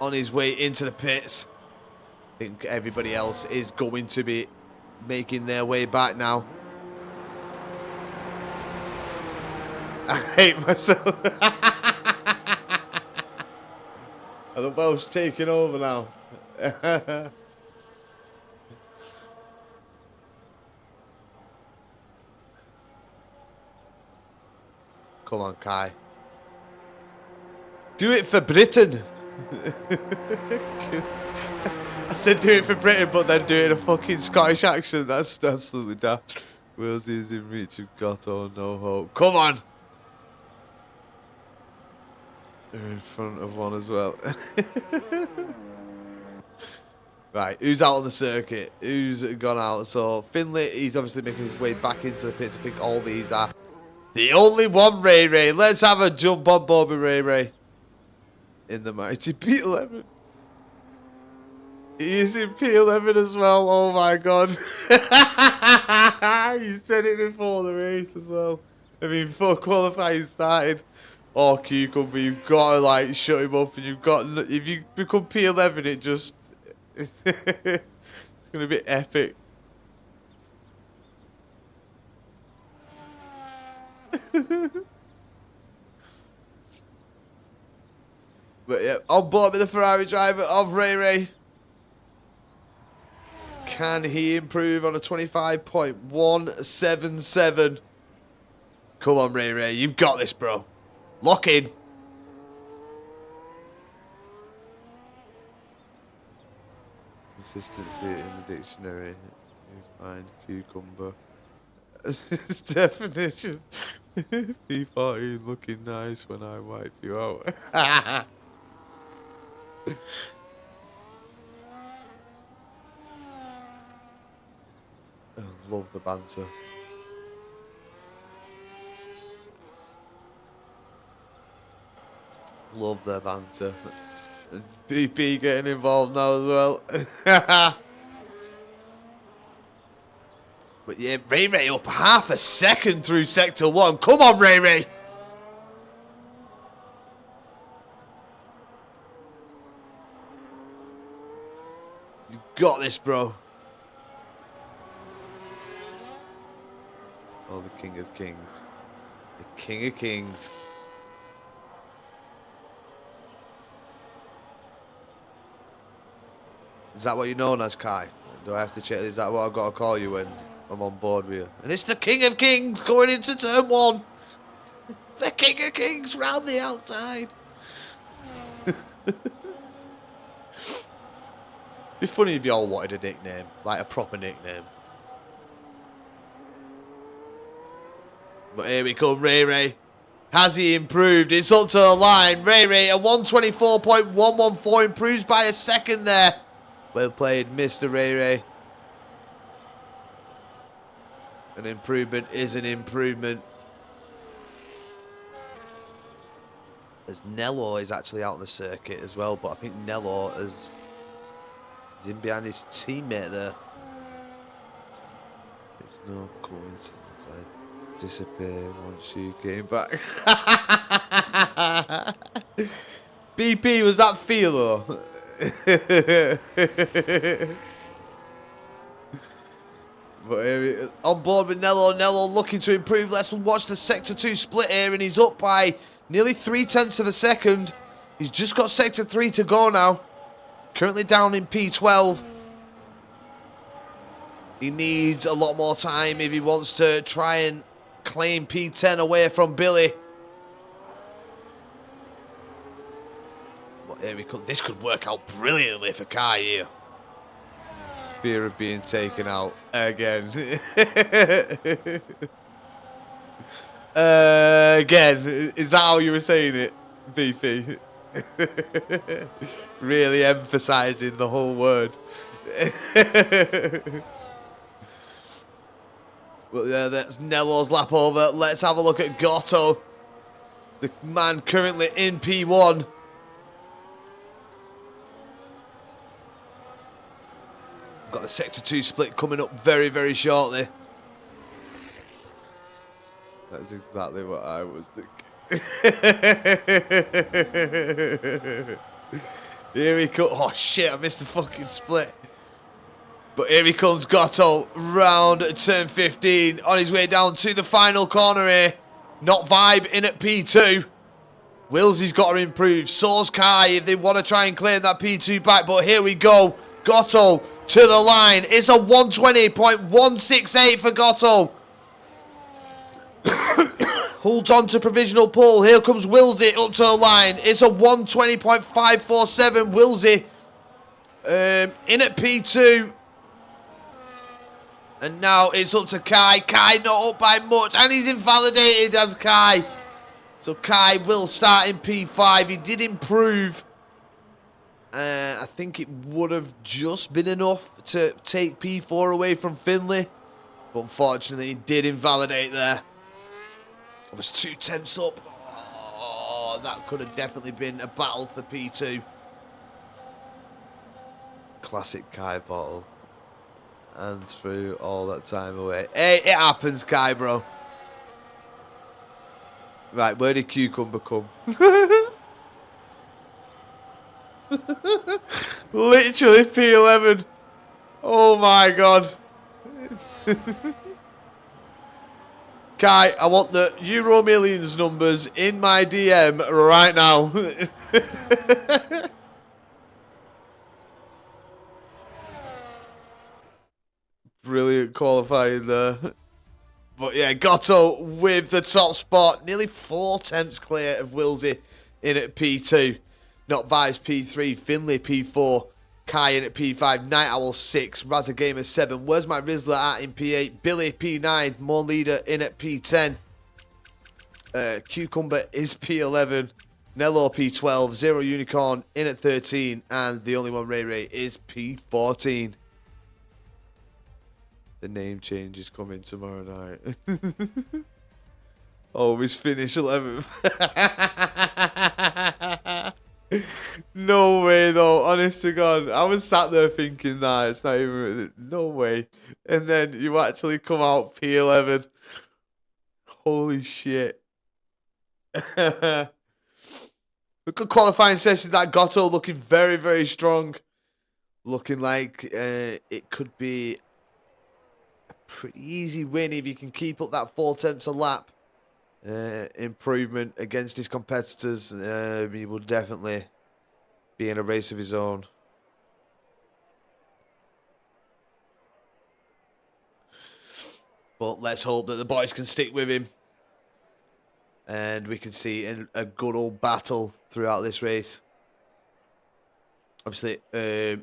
on his way into the pits. I think everybody else is going to be making their way back now. I hate myself. Are the Welsh taking over now? Come on, Kai. Do it for Britain. I said do it for Britain, but then do it in a fucking Scottish accent. That's absolutely daft. Wales is in reach of Gotto, no hope. Come on. They're in front of one as well. Right, who's out on the circuit? Who's gone out? So Finley, he's obviously making his way back into the pits. I think all these are the only one. Ray Ray. Let's have a jump on board with Ray Ray. In the mighty P11. He is in P11 as well. Oh my god. You said it before the race as well. I mean, before qualifying started. Oh, Cucumber, you've got to like shut him up, and you've got, if you become P11, it just it's gonna be epic. But yeah, on board with the Ferrari driver of Ray Ray. Can he improve on a 25.177? Come on, Ray Ray, you've got this, bro. Lock in. Consistency in the dictionary. You find cucumber. This definition. P14 looking nice when I wipe you out. I love the banter. Love their banter. BP getting involved now as well. But yeah, Ray Ray up half a second through sector 1. Come on, Ray Ray. You got this, bro. Oh, the King of Kings. The King of Kings. Is that what you're known as, Kai? Do I have to check? Is that what I've got to call you when I'm on board with you? And it's the King of Kings going into turn 1. The King of Kings round the outside. Be funny if you all wanted a nickname, like a proper nickname. But here we come, Ray Ray. Has he improved? It's up to the line. Ray Ray, a 124.114, improves by a second there. Well played, Mr. Ray Ray. An improvement is an improvement. As Nello is actually out on the circuit as well, but I think Nello has He's in behind his teammate there. It's no coincidence I disappeared once you came back. BP, was that Philo? But here on board with Nello. Nello looking to improve. Let's watch the Sector 2 split here, and he's up by nearly 0.3 of a second. He's just got Sector 3 to go now. Currently down in P12. He needs a lot more time if he wants to try and claim P10 away from Billy. But here we come. This could work out brilliantly for Kai here. Fear of being taken out again. Again, is that how you were saying it, BP? Really emphasizing the whole word. Well, yeah, that's Nello's lap over. Let's have a look at Goto, the man currently in P1. Got the Sector 2 split coming up very, very shortly. That's exactly what I was thinking. Here he comes. Oh shit, I missed the fucking split. But here he comes, Goto, round turn 15, on his way down to the final corner here. Not Vibe in at P2. Willsy's got to improve. So's Kai if they want to try and claim that P2 back. But here we go. Goto to the line. It's a 120.168 for Goto. Holds on to provisional pull. Here comes Willsy up to the line. It's a 120.547. Willsy in at P2. And now it's up to Kai. Kai not up by much. And he's invalidated as Kai. So Kai will start in P5. He did improve. I think it would have just been enough to take P4 away from Finlay. But unfortunately, he did invalidate there. It was 2/10 up. Oh, that could have definitely been a battle for P2. Classic Kai bottle. And threw all that time away. Hey, it happens, Kai, bro. Right, where did Cucumber come? Literally P11. Oh my god. Kai, I want the Euro Millions numbers in my DM right now. Brilliant qualifying there. But yeah, Goto with the top spot. Nearly 4 attempts clear of Willsy in at P2. Not Vibes P3, Finlay P4, Kai in at P5, Night Owl 6, Razagamer 7. Where's my Rizzler at in P8? Billy P9, More Leader in at P10. Cucumber is P11. Nello P12, Zero Unicorn in at 13. And the only one, Ray Ray, is P14. The name change is coming tomorrow night. Oh, he's finished 11th. No way, though. Honest to God. I was sat there thinking that. It's not even... No way. And then you actually come out P11. Holy shit. A good qualifying session. That Goto looking very, very strong. Looking like it could be a pretty easy win if you can keep up that 4 attempts a lap. Improvement against his competitors. He will definitely be in a race of his own. But let's hope that the boys can stick with him. And we can see a good old battle throughout this race. Obviously,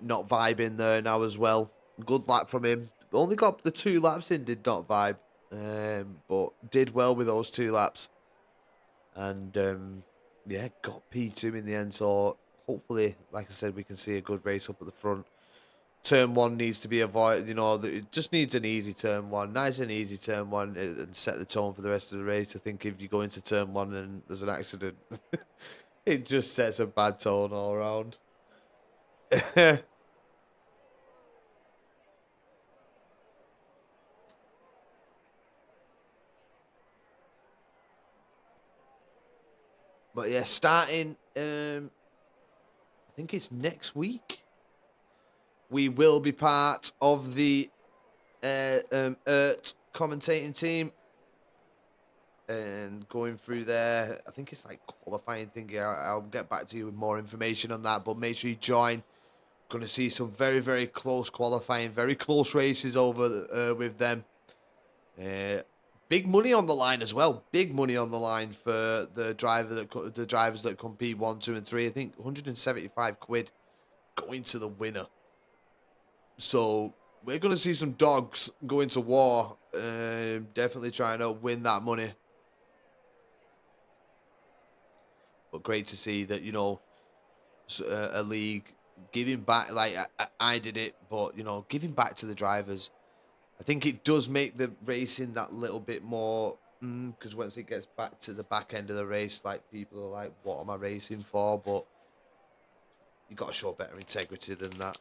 not Vibe in there now as well. Good lap from him. Only got the 2 laps in, did not Vibe. But did well with those 2 laps. And, yeah, got P2 in the end. So, hopefully, like I said, we can see a good race up at the front. Turn 1 needs to be avoided. You know, it just needs an easy turn 1. Nice and easy turn 1 and set the tone for the rest of the race. I think if you go into turn 1 and there's an accident, it just sets a bad tone all around. But yeah, starting, I think it's next week, we will be part of the ERT commentating team. And going through there, I think it's like qualifying thing. I'll get back to you with more information on that. But make sure you join. Going to see some very, very close qualifying, very close races over with them. Big money on the line as well. Big money on the line for the drivers that compete 1, 2, and 3. I think 175 quid going to the winner. So we're going to see some dogs go into war. Definitely trying to win that money. But great to see that, you know, a league giving back. Like I did it, but, you know, giving back to the drivers. I think it does make the racing that little bit more, because once it gets back to the back end of the race, like, people are like, what am I racing for? But you got to show better integrity than that.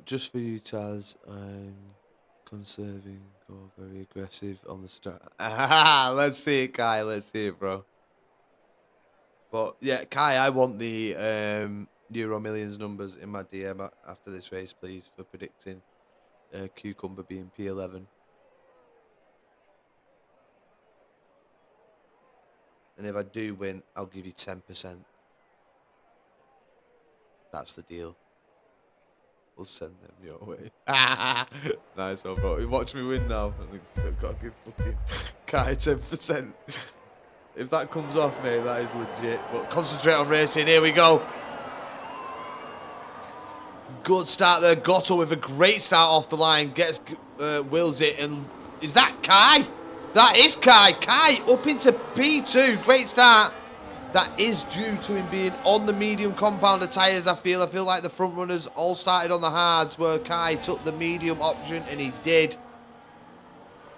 Just for you, Taz, I'm conserving or very aggressive on the start. Let's see it, Kai. Let's see it, bro. But yeah, Kai, I want the Euro Millions numbers in my DM after this race, please, for predicting Cucumber being P11. And if I do win, I'll give you 10%. That's the deal. We'll send them your way. Nice one, bro. Watch me win now. I've got to give fucking Kai 10%. If that comes off, mate, that is legit. But concentrate on racing. Here we go. Good start there. Gotto with a great start off the line. Gets, wills it. And is that Kai? That is Kai. Kai up into P2. Great start. That is due to him being on the medium compounder tyres, I feel. I feel like the front runners all started on the hards, where Kai took the medium option, and he did.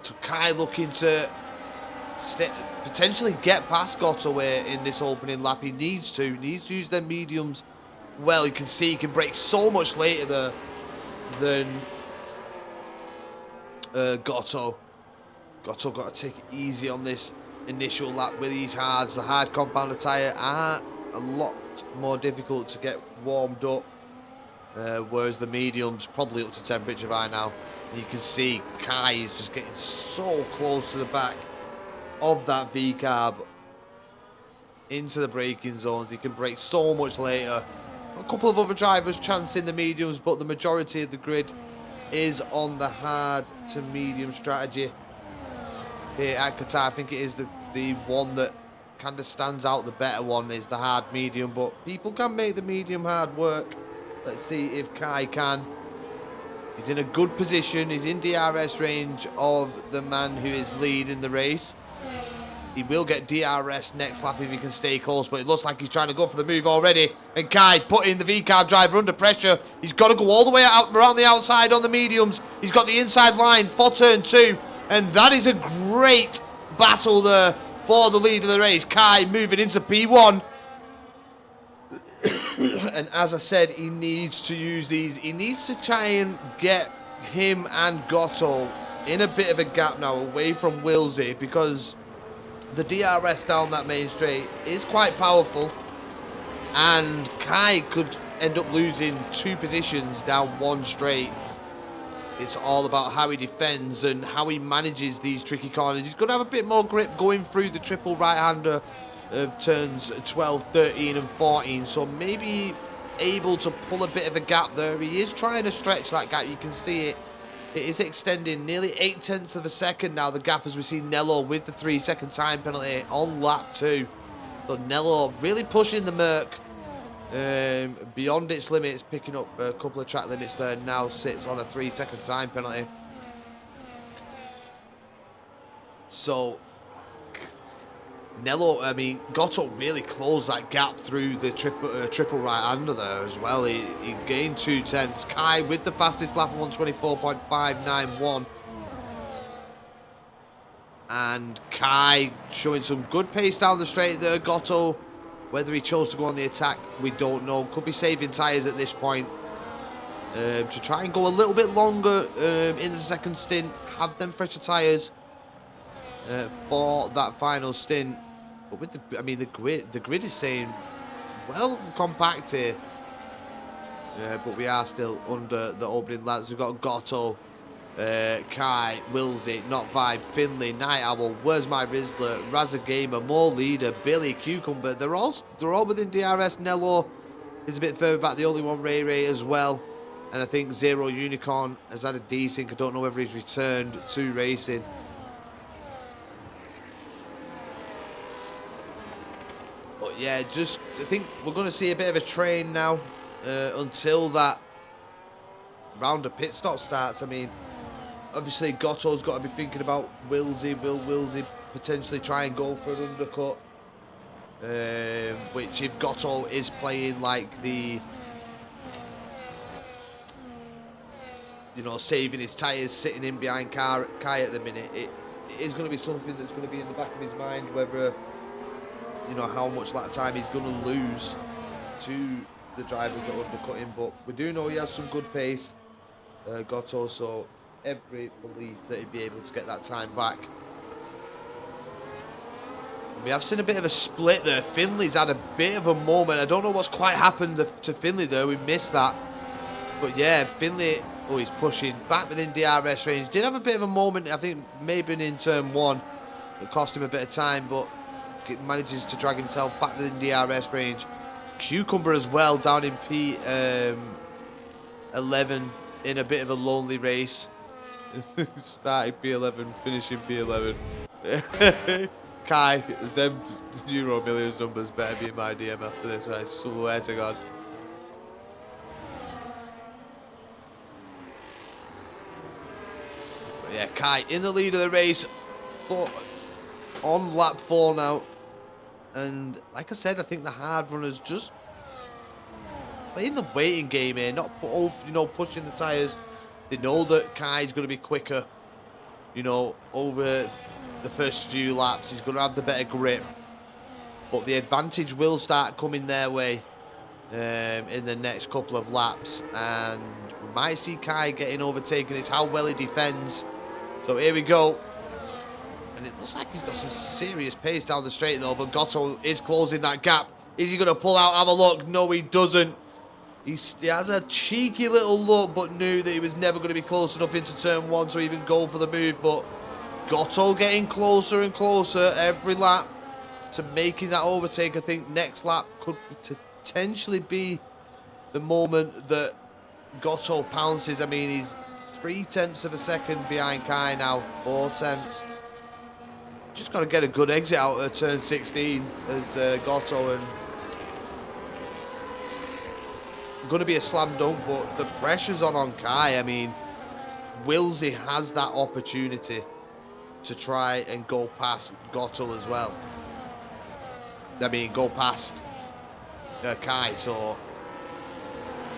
So Kai looking to potentially get past Gottaway in this opening lap. He needs to. He needs to use their mediums well. You can see he can brake so much later there than Gotto. Gotto got to take it easy on this initial lap with these hards. The hard compounder tyre are a lot more difficult to get warmed up, whereas the medium's probably up to temperature by now. And you can see Kai is just getting so close to the back of that V-carb into the braking zones. He can brake so much later. A couple of other drivers chancing the mediums, but the majority of the grid is on the hard to medium strategy here at Qatar. I think it is the one that kind of stands out. The better one is the hard medium, but people can make the medium hard work. Let's see if Kai can. He's in a good position. He's in DRS range of the man who is leading the race. He will get DRS next lap if he can stay close, but it looks like he's trying to go for the move already. And Kai putting the V-carb driver under pressure. He's got to go all the way out around the outside on the mediums. He's got the inside line for turn 2. And that is a great battle there for the lead of the race. Kai moving into P1. And as I said, he needs to use these. He needs to try and get him and Gotto in a bit of a gap now away from Wilsey, because the DRS down that main straight is quite powerful. And Kai could end up losing 2 positions down one straight. It's all about how he defends and how he manages these tricky corners. He's going to have a bit more grip going through the triple right-hander of turns 12, 13 and 14. So maybe able to pull a bit of a gap there. He is trying to stretch that gap. You can see it It is extending nearly 0.8 of a second now, the gap, as we see Nello with the 3-second time penalty on lap 2. So Nello really pushing the Merc beyond its limits, picking up a couple of track limits there, now sits on a 3-second time penalty. So Nello, I mean, Gotto really closed that gap through the triple right-hander there as well. He gained 2/10. Kai with the fastest lap of 124.591. And Kai showing some good pace down the straight there. Gotto, whether he chose to go on the attack, we don't know. Could be saving tyres at this point to try and go a little bit longer in the second stint. Have them fresher tyres for that final stint. But with the, I mean, the grid is saying well compact here. But we are still under the opening laps. We've got Gotto, Kai, Wilsey, Not Vibe, Finley, Night Owl, Where's My Rizzler, Razza Gamer, More Leader, Billy, Cucumber. They're all within DRS. Nello is a bit further back. The only one, Ray as well. And I think Zero Unicorn has had a desync. I don't know whether he's returned to racing. But yeah, I think we're going to see a bit of a train now until that round of pit stop starts. I mean, obviously Gotto's got to be thinking about Wilsey. Will Wilsey potentially try and go for an undercut? Which, if Gotto is playing like the, you know, saving his tyres, sitting in behind Kai at the minute, it is going to be something that's going to be in the back of his mind, whether, you know, how much lap time he's going to lose to the drivers that undercut him. But we do know he has some good pace, Gotto, so every belief that he'd be able to get that time back. We have seen a bit of a split there. Finley's had a bit of a moment. I don't know what's quite happened to Finley there. We missed that. But yeah, Finley, oh, he's pushing back within DRS range. Did have a bit of a moment, I think, maybe in turn 1. It cost him a bit of time, but manages to drag himself back within DRS range. Cucumber as well, down in P11 in a bit of a lonely race. Starting P11, finishing P11. Kai, them Euro Millions numbers better be in my DM after this, I swear to God. But yeah, Kai in the lead of the race, but on lap 4 now. And like I said, I think the hard runners just playing the waiting game here, not pushing the tyres. They know that Kai's going to be quicker, you know, over the first few laps. He's going to have the better grip, but the advantage will start coming their way in the next couple of laps, and we might see Kai getting overtaken. It's how well he defends. So here we go. And it looks like he's got some serious pace down the straight though, but Gotto is closing that gap. Is he going to pull out? Have a look. No, he doesn't. He has a cheeky little look, but knew that he was never going to be close enough into turn 1 to even go for the move. But Gotto getting closer and closer every lap to making that overtake. I think next lap could potentially be the moment that Gotto pounces. I mean, he's 0.3 of a second behind Kai now, 0.4. Just got to get a good exit out of turn 16 as Gotto, and going to be a slam dunk, but the pressure's on Kai. I mean, Wilsey has that opportunity to try and go past Gotto as well. I mean, go past Kai, so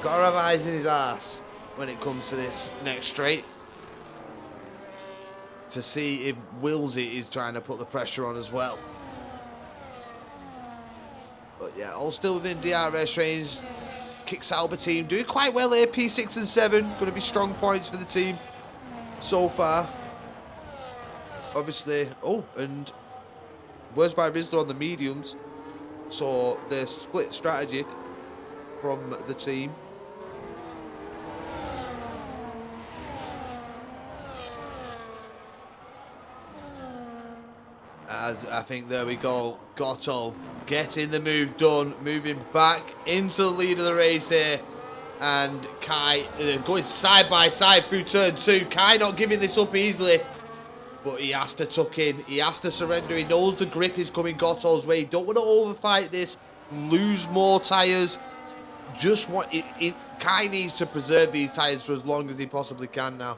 got to have eyes in his ass when it comes to this next straight, to see if Wilsey is trying to put the pressure on as well. But yeah, all still within DRS range. Kicks Sauber team doing quite well here. P6 and 7 going to be strong points for the team so far. Obviously, oh, and Where's My Rizzler on the mediums, so the split strategy from the team. As I think, there we go, Gotto getting the move done, moving back into the lead of the race here. and Kai going side by side through turn 2. Kai not giving this up easily, but he has to tuck in. He has to surrender. He knows the grip is coming Goto's way. Don't want to overfight this, lose more tyres. Just want Kai needs to preserve these tyres for as long as he possibly can now.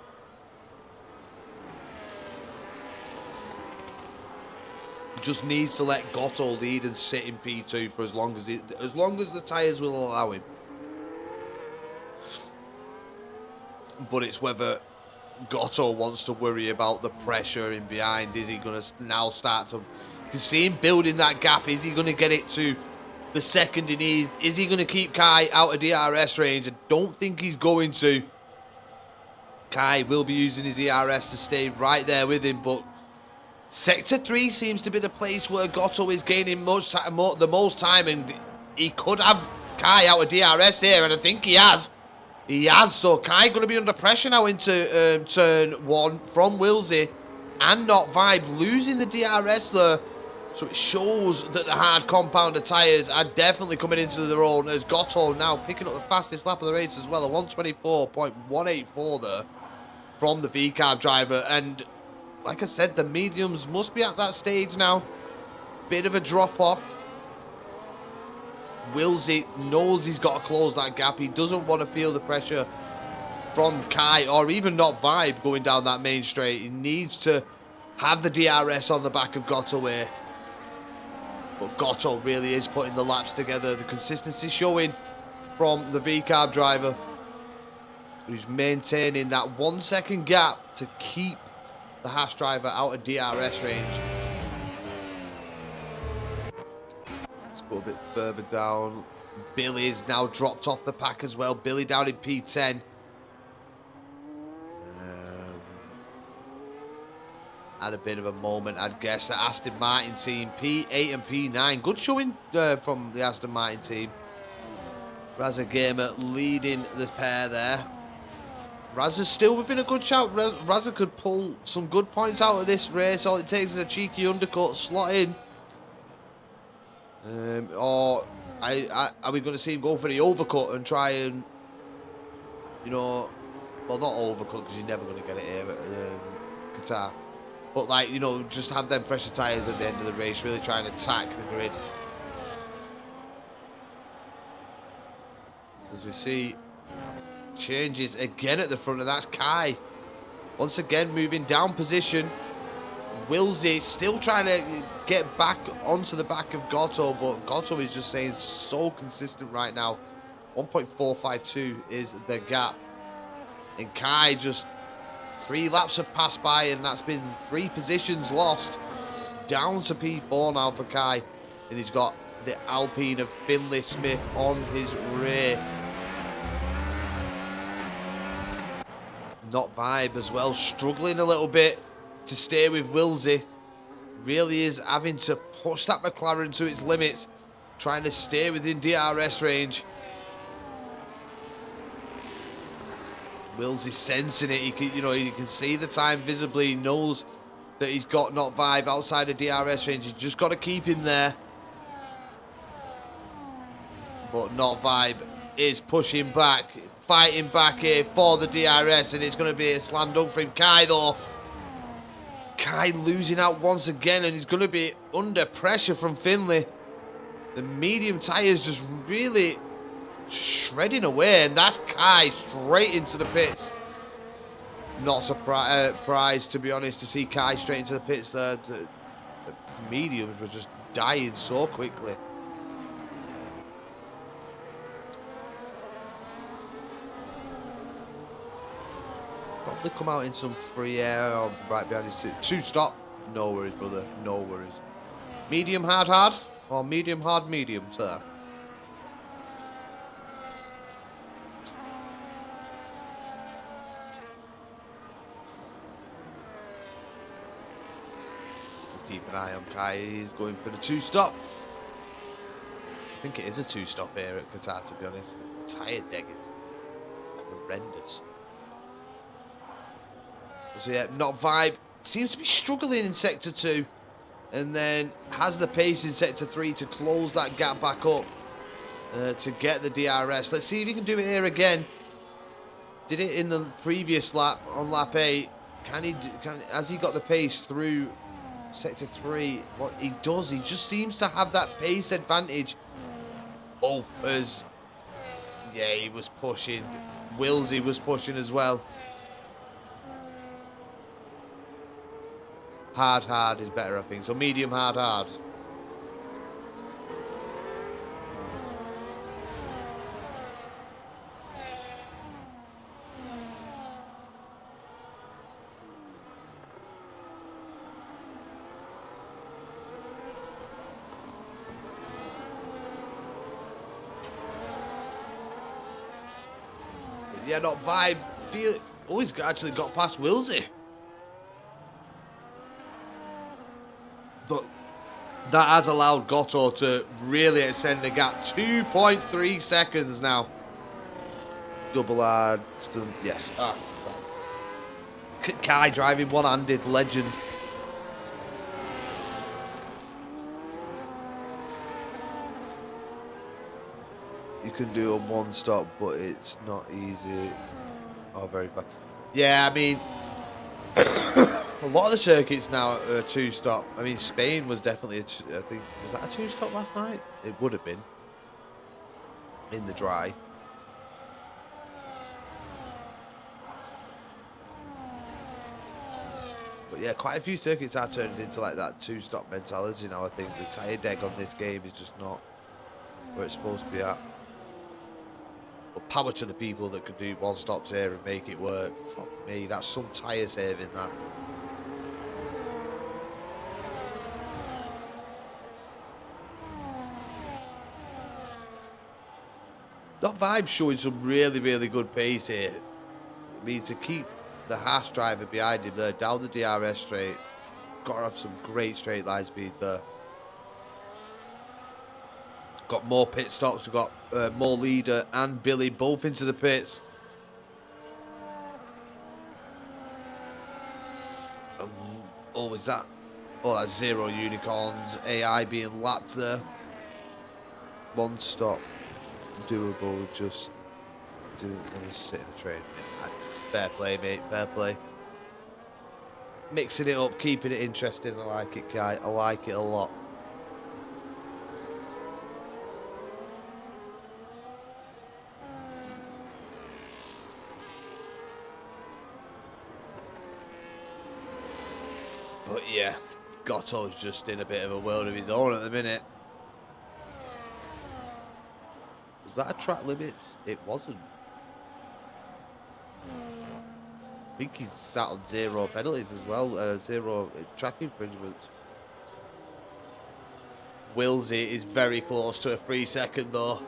Just needs to let Goto lead and sit in P2 for as long as the tyres will allow him. But it's whether Goto wants to worry about the pressure in behind. Is he going to now start to... You can see him building that gap. Is he going to get it to the second he needs? Is he going to keep Kai out of DRS range? I don't think he's going to. Kai will be using his ERS to stay right there with him, but Sector 3 seems to be the place where Goto is gaining the most time, and he could have Kai out of DRS here, and I think he has. He has, so Kai going to be under pressure now into turn 1 from Wilsey and Not Vibe, losing the DRS there. So it shows that the hard compounder tyres are definitely coming into their own, as Goto now picking up the fastest lap of the race as well, a 124.184 there from the VCAB driver. And like I said, the mediums must be at that stage now. Bit of a drop off. Wilsey knows he's got to close that gap. He doesn't want to feel the pressure from Kai or even Not Vibe going down that main straight. He needs to have the DRS on the back of Goto here. But Goto really is putting the laps together. The consistency showing from the VCAB driver, who's maintaining that 1 second gap to keep the Haas driver out of DRS range. Let's go a bit further down. Billy's now dropped off the pack as well. Billy down in P10. Had a bit of a moment, I'd guess. The Aston Martin team, P8 and P9. Good showing from the Aston Martin team. Raza Gamer leading the pair there. Raza's still within a good shout. Raza could pull some good points out of this race. All it takes is a cheeky undercut, slot in. Or are we going to see him go for the overcut and try and, you know, well, not overcut because you're never going to get it here at Qatar. But, like, you know, just have them pressure tyres at the end of the race, really trying to attack the grid. As we see changes again at the front, and that's Kai. Once again, moving down position. Wilsey still trying to get back onto the back of Goto, but Goto is just saying so consistent right now. 1.452 is the gap. And Kai just... 3 laps have passed by, and that's been 3 positions lost. Down to P4 now for Kai. And he's got the Alpine of Finlay Smith on his rear. Not Vibe as well, struggling a little bit to stay with Wilsey. Really is having to push that McLaren to its limits, trying to stay within DRS range. Wilsey sensing it. You can see the time visibly. He knows that he's got Not Vibe outside of DRS range. He's just got to keep him there. But Not Vibe is pushing back, fighting back here for the DRS, and it's going to be a slam dunk for him. Kai, though. Kai losing out once again, and he's going to be under pressure from Finlay. The medium tyres just really shredding away, and that's Kai straight into the pits. Not surprised, to be honest, to see Kai straight into the pits there. The mediums were just dying so quickly. Probably come out in some free air or right behind his two stop. No worries, brother, no worries. Medium hard or medium hard medium, sir? Keep an eye on Kai. He's going for the 2-stop. I think it is a 2-stop here at Qatar, to be honest. The tyre deck is horrendous. So yeah, Not Vibe seems to be struggling in Sector 2, and then has the pace in Sector 3 to close that gap back up. to get the DRS. Let's see if he can do it here again. Did it in the previous lap on lap 8. Has he got the pace through sector 3? What he does, he just seems to have that pace advantage. Oh, yeah, he was pushing. Wilsey was pushing as well. Hard is better, I think. So medium, hard. Yeah, not vibe. Oh, he's actually got past Wilsey. But that has allowed Goto to really extend the gap. 2.3 seconds now. Double hard. Yes. Kai driving one-handed. Legend. You can do a one stop, but it's not easy. Oh, very fast. Yeah, I mean, a lot of the circuits now are two stop. I mean, Spain was definitely, I think, was that a two stop last night? It would have been. In the dry. But yeah, quite a few circuits are turning into like that two stop mentality now. I think the tyre deck on this game is just not where it's supposed to be at. But power to the people that could do one stops here and make it work. Fuck me, that's some tyre saving, that. That Vibe showing some really, really good pace here. I mean, to keep the Haas driver behind him there, down the DRS straight. Got to have some great straight line speed there. Got more pit stops. We've got more leader and Billy both into the pits. Oh, is that? Oh, that's zero unicorns. AI being lapped there. One stop. Doable. Just sit in the train. Fair play, mate. Fair play. Mixing it up, keeping it interesting. I like it, Kai. I like it a lot. But yeah, Goto's just in a bit of a world of his own at the minute. Was that a track limits? It wasn't. I think he's sat on zero penalties as well, zero track infringements. Wilsey is very close to a 3 second though.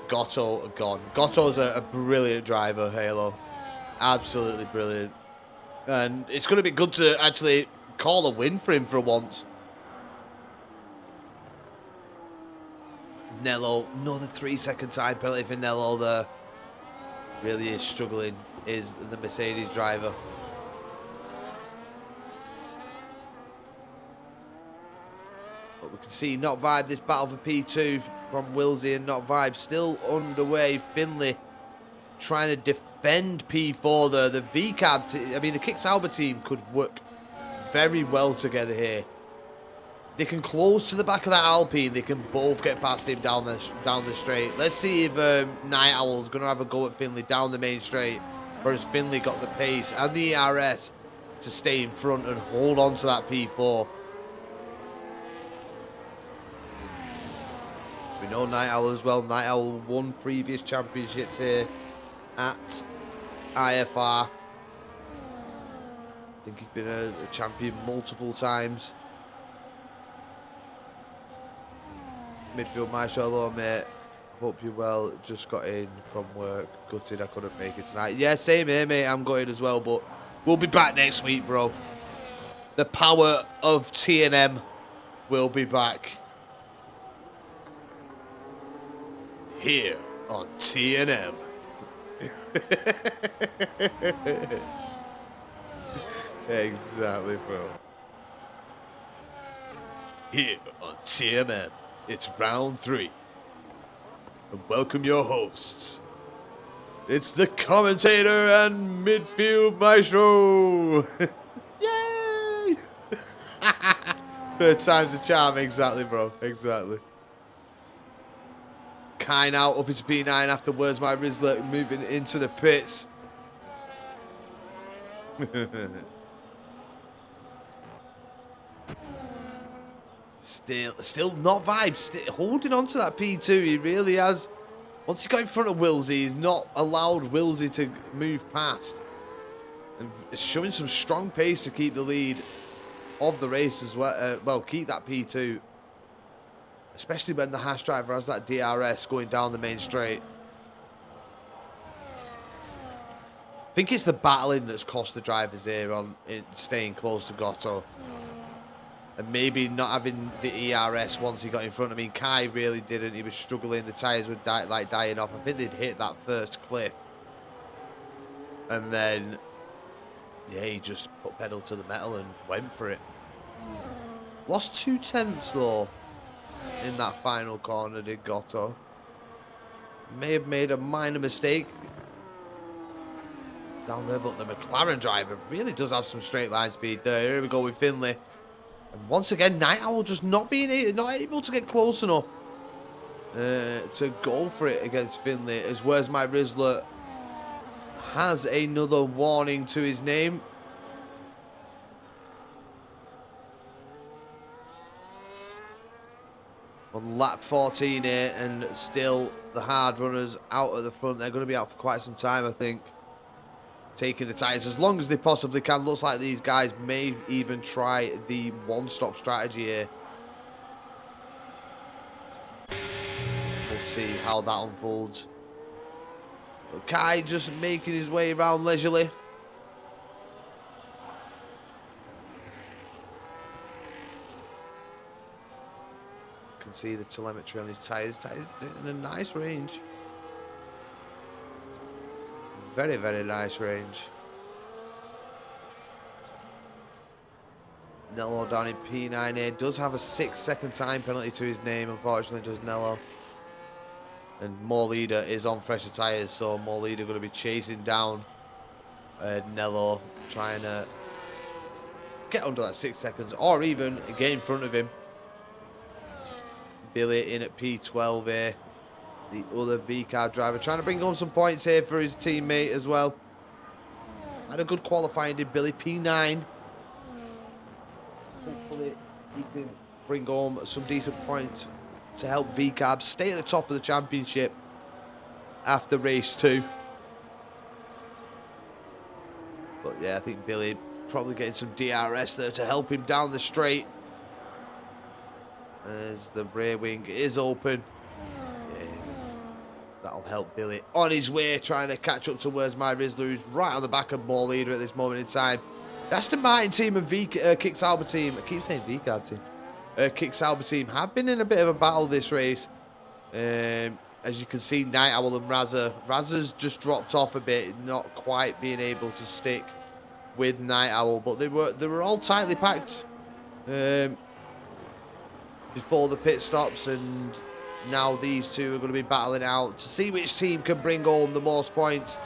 Goto gone. Goto's a brilliant driver, Halo. Absolutely brilliant. And it's going to be good to actually call a win for him for once. Nello, another 3 second time penalty for Nello there. Really is struggling, is the Mercedes driver. But we can see Not Vibe, this battle for P2 from Wilsey and Not Vibe still underway. Finley trying to defend P4 there. The VCAB, I mean, the Kick Sauber team could work very well together here. They can close to the back of that Alpine. They can both get past him down the straight. Let's see if Night Owl's going to have a go at Finley down the main straight. Whereas Finley got the pace and the ERS to stay in front and hold on to that P4. We know Night Owl as well. Night Owl won previous championships here at IFR. I think he's been a champion multiple times. Midfield Maestro, hello mate. Hope you're well. Just got in from work. Gutted I couldn't make it tonight. Yeah, same here, mate. I'm gutted as well, but we'll be back next week, bro. The power of TNM will be back here on TNM. Exactly, bro. Here on TNM, it's round 3. and welcome your hosts. It's the commentator and midfield maestro. Yay! Third time's a charm, exactly, bro. Exactly. Kai now up into P9 after Where's My Rizzler moving into the pits. Still not Vibe. Still holding on to that P2. He really has. Once he got in front of Wilsey, he's not allowed Wilsey to move past. And showing some strong pace to keep the lead of the race as well. Well, keep that P2. Especially when the Haas driver has that DRS going down the main straight. I think it's the battling that's cost the drivers here on staying close to Goto. And maybe not having the ERS once he got in front. I mean, Kai really didn't. He was struggling. The tyres were dying off. I think they'd hit that first cliff. And then, yeah, he just put pedal to the metal and went for it. Lost 2/10 though in that final corner, did Goto. May have made a minor mistake down there, but the McLaren driver really does have some straight line speed there. Here we go with Finley. And once again, Night Owl just not able to get close enough to go for it against Finley. As Where's My Rizzler has another warning to his name. On lap 14 here, and still the hard runners out at the front. They're going to be out for quite some time, I think. Taking the tyres as long as they possibly can. Looks like these guys may even try the one-stop strategy here. We'll see how that unfolds. But Kai just making his way around leisurely. Can see the telemetry on his tyres. Tyres in a nice range. Very, very nice range. Nello down in P9 here. Does have a 6-second time penalty to his name, unfortunately, does Nello. And More Leader is on fresher tyres, so More Leader going to be chasing down Nello, trying to get under that 6 seconds, or even get in front of him. Billy in at P12 here. The other V-car driver trying to bring home some points here for his teammate as well. Had a good qualifying, did Billy, P9. Hopefully he can bring home some decent points to help V-Carb stay at the top of the championship after race 2. But yeah, I think Billy probably getting some DRS there to help him down the straight. As the rear wing is open. That'll help Billy on his way, trying to catch up to Where's My Rizzler, who's right on the back of More Leader at this moment in time. The Aston Martin team and Kick Sauber team, I keep saying V-Card team, Kick Sauber team have been in a bit of a battle this race. As you can see, Night Owl and Razza. Razza's just dropped off a bit, not quite being able to stick with Night Owl, but they were all tightly packed before the pit stops, and now these two are going to be battling out to see which team can bring home the most points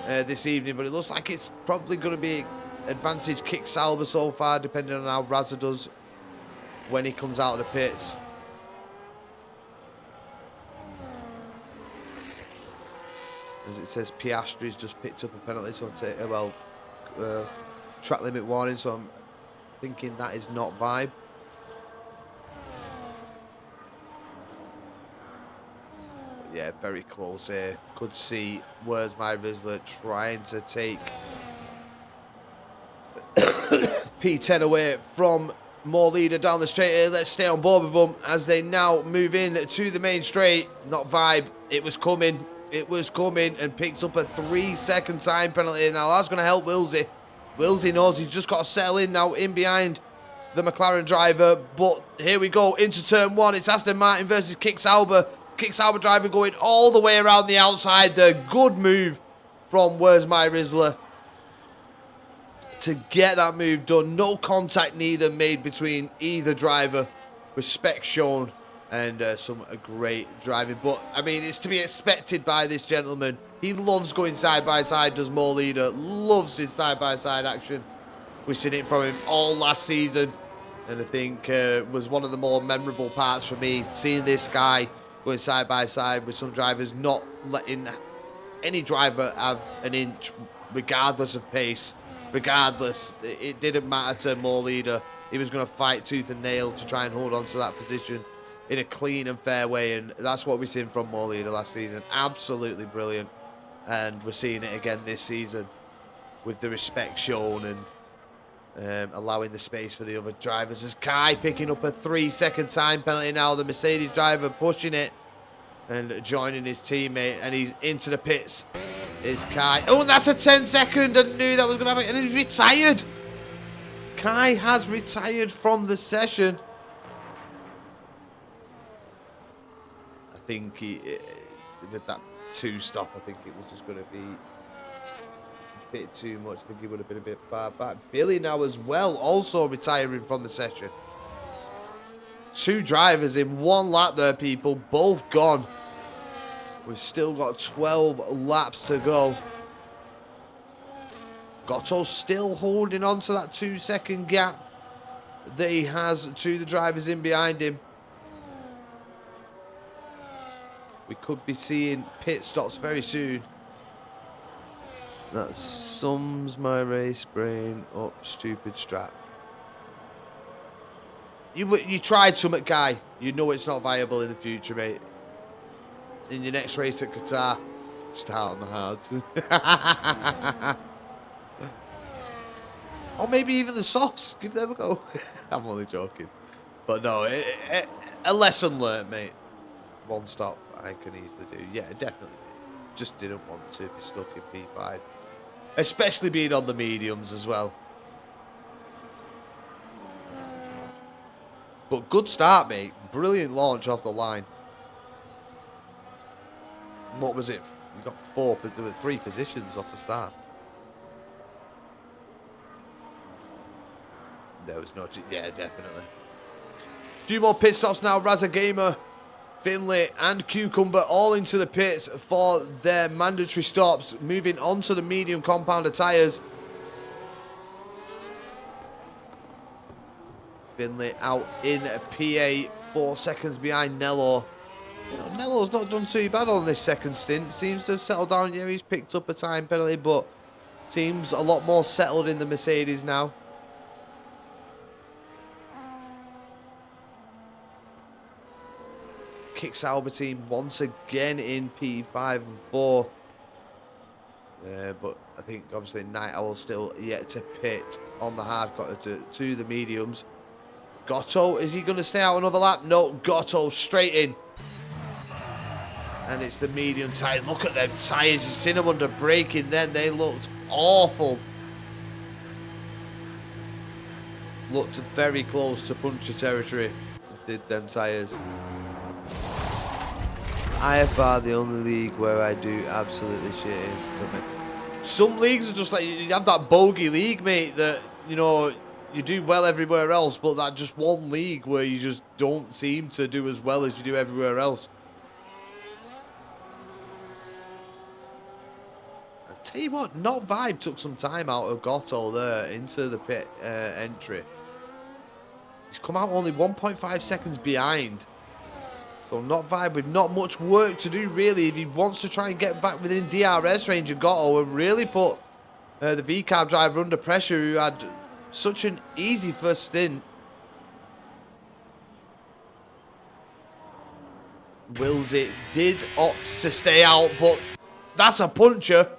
this evening. But it looks like it's probably going to be advantage Kick Sauber so far, depending on how Razza does when he comes out of the pits. As it says, Piastri's just picked up a penalty, so track limit warning, so I'm thinking that is not Vibe. Yeah, very close here. Could see Where's My Rizzler trying to take P10 away from More Leader down the straight here. Let's stay on board with them as they now move in to the main straight. Not Vibe. It was coming. It was coming, and picks up a 3-second time penalty. Now that's going to help Wilsey. Wilsey knows he's just got to settle in now in behind the McLaren driver. But here we go into turn 1. It's Aston Martin versus Kick Sauber. Kick Sauber driver going all the way around the outside. The good move from Where's My Rizzler to get that move done. No contact neither made between either driver. Respect shown and some great driving. But, I mean, it's to be expected by this gentleman. He loves going side-by-side, does Mo Leader. Loves his side-by-side action. We've seen it from him all last season. And I think was one of the more memorable parts for me, seeing this guy going side-by-side with some drivers, not letting any driver have an inch, regardless of pace. Regardless, it didn't matter to Mo Leader. He was going to fight tooth and nail to try and hold on to that position in a clean and fair way, and that's what we've seen from Mo Leader last season. Absolutely brilliant, and we're seeing it again this season with the respect shown and allowing the space for the other drivers. As Kai picking up a 3-second time penalty now, the Mercedes driver pushing it and joining his teammate, and he's into the pits. It's Kai. Oh, and that's a 10-second. I knew that was going to happen, and he's retired. Kai has retired from the session. I think with that 2-stop, I think it was just going to be a bit too much. I think he would have been a bit far back. Billy now as well, also retiring from the session. 2 drivers in 1 lap there, people. Both gone. We've still got 12 laps to go. Gatto still holding on to that 2-second gap that he has to the drivers in behind him. We could be seeing pit stops very soon. That sums my race brain up, stupid strap. You tried something, Kai. You know it's not viable in the future, mate. In your next race at Qatar, start on the hards. Or maybe even the softs. Give them a go. I'm only joking. But no, a lesson learned, mate. 1 stop I can easily do. Yeah, definitely. Just didn't want to be stuck in P5. Especially being on the mediums as well. But good start, mate. Brilliant launch off the line. What was it? We got 4, but there were 3 positions off the start. There was no... Yeah, definitely. A few more pit stops now. Raza Gamer, Finlay and Cucumber all into the pits for their mandatory stops. Moving on to the medium compounder tyres. Finlay out in P8, 4 seconds behind Nello. You know, Nello's not done too bad on this second stint. Seems to have settled down. Yeah, he's picked up a time penalty, but seems a lot more settled in the Mercedes now. Kicks Albertine once again in P5 and 4. But I think obviously Night Owl still yet to pit on the hard to the mediums. Gatto, is he going to stay out another lap? No, Gatto straight in. And it's the medium tyre. Look at them tyres. You've seen them under braking then. They looked awful. Looked very close to puncture territory. Did them tyres. IFR, the only league where I do absolutely shit in. Some leagues are just like, you have that bogey league, mate, that, you know, you do well everywhere else, but that just one league where you just don't seem to do as well as you do everywhere else. I tell you what, Not Vibe took some time out of Gatto there into the pit entry. He's come out only 1.5 seconds behind. So Not Vibe with not much work to do, really, if he wants to try and get back within DRS range of Gatto and really put the VCAB driver under pressure, who had such an easy first stint. Willsey did opt to stay out, but that's a puncher.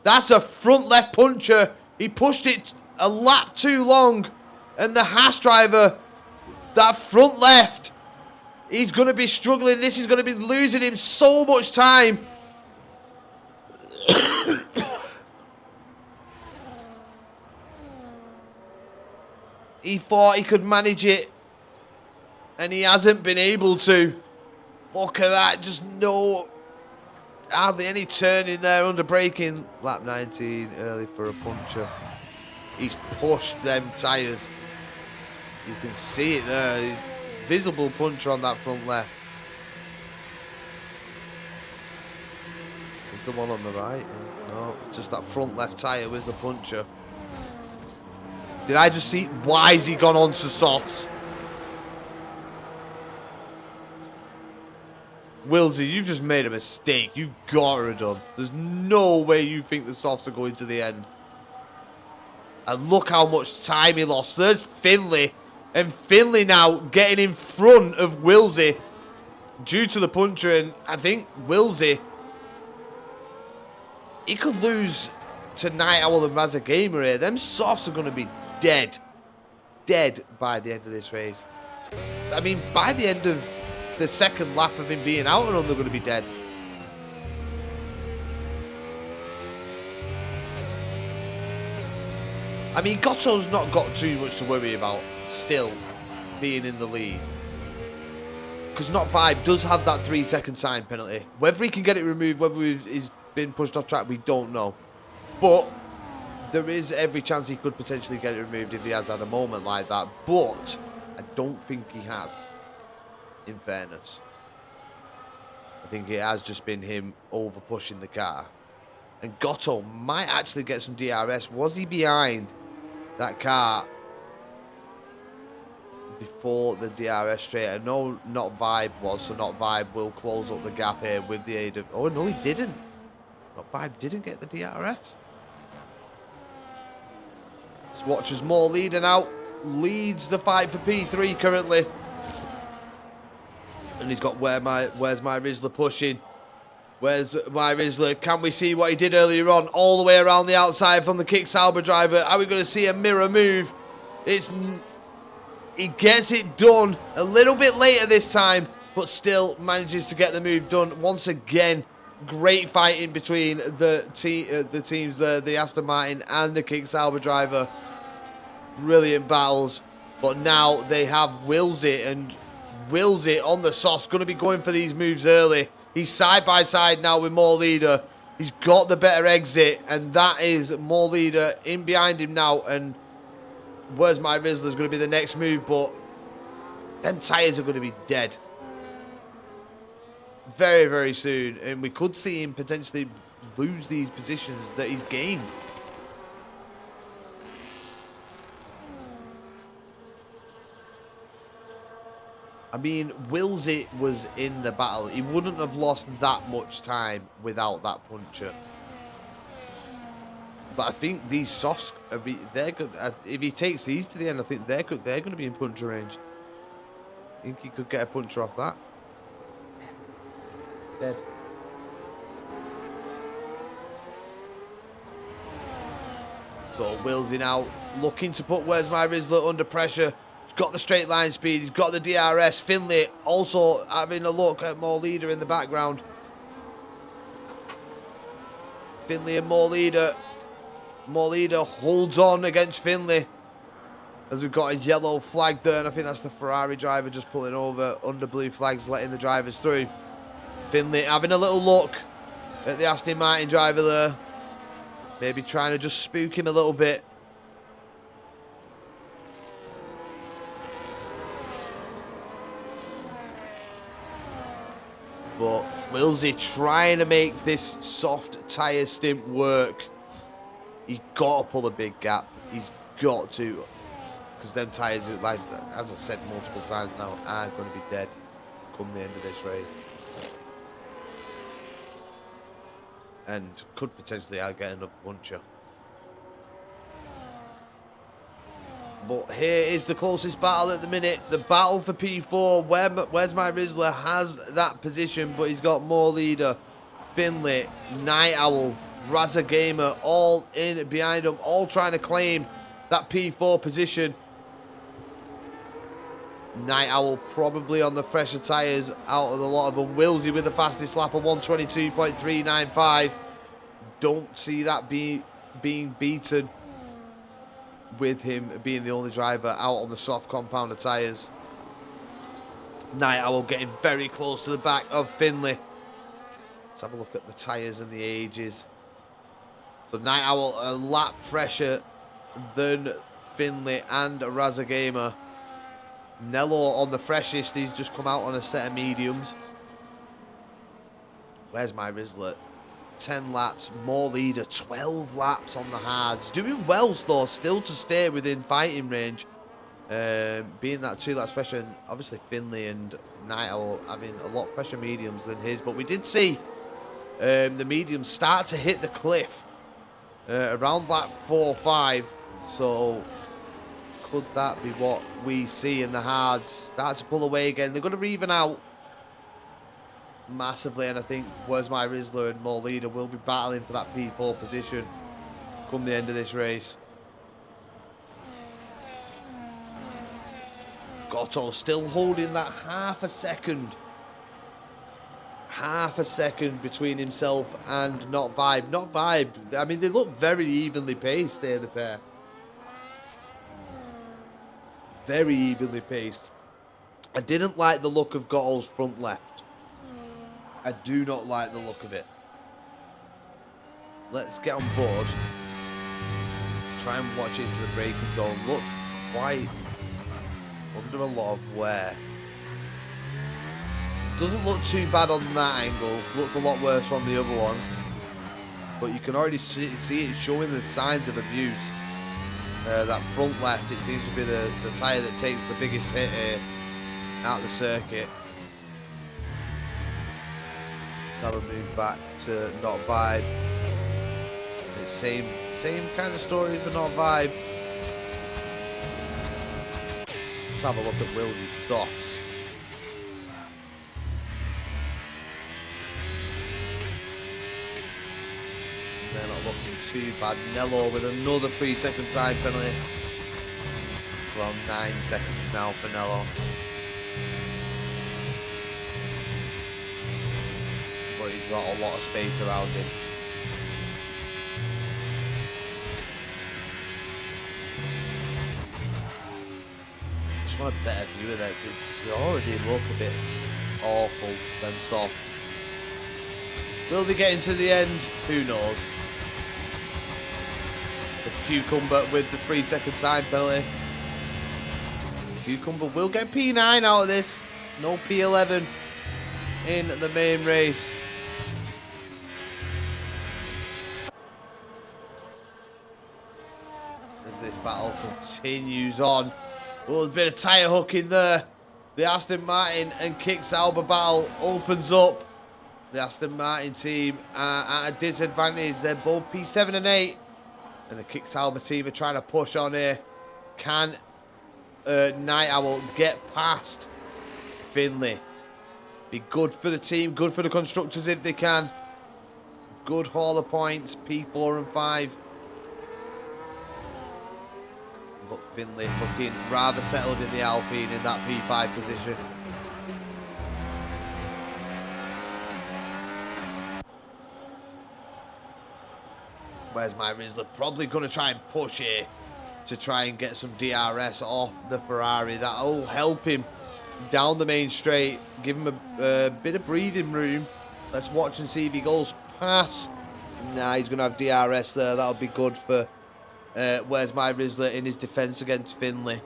That's a front left puncher. He pushed it a lap too long, and the Haas driver, that front left, he's going to be struggling. This is going to be losing him so much time. He thought he could manage it, and he hasn't been able to. Look at that, just hardly any turning there under braking. Lap 19, early for a puncher. He's pushed them tyres. You can see it there. visible puncher on that front left. Is the one on the right? No, just that front left tyre with the puncher. Did I just see? Why has he gone on to softs? Wilsey, you've just made a mistake. You've got to have done. There's no way you think the softs are going to the end. And look how much time he lost. There's Finlay. And Finlay now getting in front of Wilsey due to the puncher. And I think Wilsey, he could lose to Night Owl and Raza Gamer here. Them softs are going to be dead. Dead by the end of this race. I mean, by the end of the second lap of him being out on them, they're going to be dead. I mean, Gotto's not got too much to worry about still being in the lead. Because Not Vibe does have that 3-second time penalty. Whether he can get it removed, whether he's been pushed off track, we don't know. But there is every chance he could potentially get it removed if he has had a moment like that. But I don't think he has, in fairness. I think it has just been him over pushing the car. And Gotto might actually get some DRS. Was he behind that car before the DRS straight? I know Not Vibe was, so Not Vibe will close up the gap here with the aid of... Oh, no, he didn't. Not Vibe didn't get the DRS. Let's watch as more leader now leads the fight for P3 currently. And he's got Where's My Rizzler pushing. Where's My Rizzler? Can we see what he did earlier on? All the way around the outside from the kick Sauber driver. Are we going to see a mirror move? He gets it done a little bit later this time, but still manages to get the move done. Once again, great fighting between the teams there, the Aston Martin and the kick Sauber driver. Brilliant battles. But now they have Wilsey, and Wilsey on the sauce, going to be going for these moves early. He's side by side now with More Leader. He's got the better exit, and that is More Leader in behind him now. And Where's My Rizzler is going to be the next move, but them tyres are going to be dead very, very soon. And we could see him potentially lose these positions that he's gained. I mean, Wilsey was in the battle. He wouldn't have lost that much time without that puncher. But I think these softs, they're good. If he takes these to the end, I think they're good. They're going to be in puncher range. I think he could get a puncher off that. Dead. So Wilsey now looking to put Where's My Rizzler under pressure. Got the straight line speed, he's got the DRS. Finlay also having a look at More Leader in the background. Finlay and More Leader. More Leader holds on against Finlay as we've got a yellow flag there, and I think that's the Ferrari driver just pulling over under blue flags, letting the drivers through. Finlay having a little look at the Aston Martin driver there, maybe trying to just spook him a little bit. But Wilsey trying to make this soft tyre stint work. He's got to pull a big gap. He's got to. Because them tyres, like, as I've said multiple times now, are going to be dead come the end of this race. And could potentially get another puncher. But here is the closest battle at the minute. The battle for P4. Where's My Rizzler has that position, but he's got More Leader, Finlay, Night Owl, Raza Gamer, all in behind him, all trying to claim that P4 position. Night Owl probably on the fresher tyres out of the lot of them. Wilsey with the fastest lap of 122.395. Don't see that being beaten, with him being the only driver out on the soft compounder tyres. Night Owl getting very close to the back of Finlay. Let's have a look at the tyres and the ages. So Night Owl a lap fresher than Finlay and Raza Gamer. Nello on the freshest. He's just come out on a set of mediums. Where's my Rizzler? 10 laps. More leader. 12 laps on the hards. Doing well, though, still to stay within fighting range. Being that 2 laps fresher. And obviously, Finley and Night Owl having a lot fresher mediums than his. But we did see the mediums start to hit the cliff around lap 4-5. So could that be what we see in the hards? Start to pull away again. They're going to even out massively, and I think Where's My Rizzler and More Leader will be battling for that P4 position come the end of this race. Goto still holding that half a second between himself and Not Vibe. Not Vibe, I mean, they look very evenly paced there, the pair. Very evenly paced. I didn't like the look of Goto's front left. I do not like the look of it. Let's get on board. Try and watch into the braking zone. Look quite under a lot of wear. Doesn't look too bad on that angle. Looks a lot worse on the other one. But you can already see it showing the signs of abuse. That front left, it seems to be the tyre that takes the biggest hit here out the circuit. Let's have a move back to Not Vibe. It's same kind of story for Not Vibe. Let's have a look at Wildy's softs. They're not looking too bad. Nello with another 3-second time penalty. Around 9 seconds now for Nello. But he's got a lot of space around him. Just want a better view of that. They already look a bit awful than soft. Will they get into the end? Who knows? Cucumber with the 3-second time penalty. Cucumber will get P9 out of this. No P11 in the main race. As this battle continues on. Oh, there's a bit of tyre hooking there. The Aston Martin and Kick Sauber battle opens up. The Aston Martin team are at a disadvantage. They're both P7 and 8. And the Kick Sauber team are trying to push on here. Can Night Owl get past Finley? Be good for the team, good for the constructors if they can. Good haul of points, P4 and 5. But Finley looking rather settled in the Alpine in that P5 position. Where's My Rizzler? Probably going to try and push here to try and get some DRS off the Ferrari. That'll help him down the main straight, give him a bit of breathing room. Let's watch and see if he goes past. Nah, he's going to have DRS there. That'll be good for Where's My Rizzler in his defence against Finley.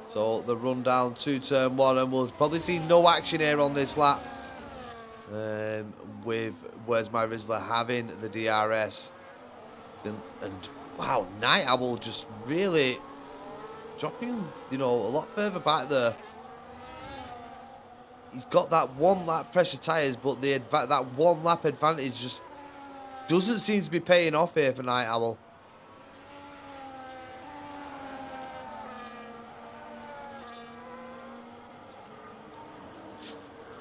So the run down to turn 1, and we'll probably see no action here on this lap. With Where's My Rizzler having the DRS. And wow, Night Owl just really dropping, you know, a lot further back there. He's got that 1 lap pressure tyres, but that 1 lap advantage just doesn't seem to be paying off here for Night Owl.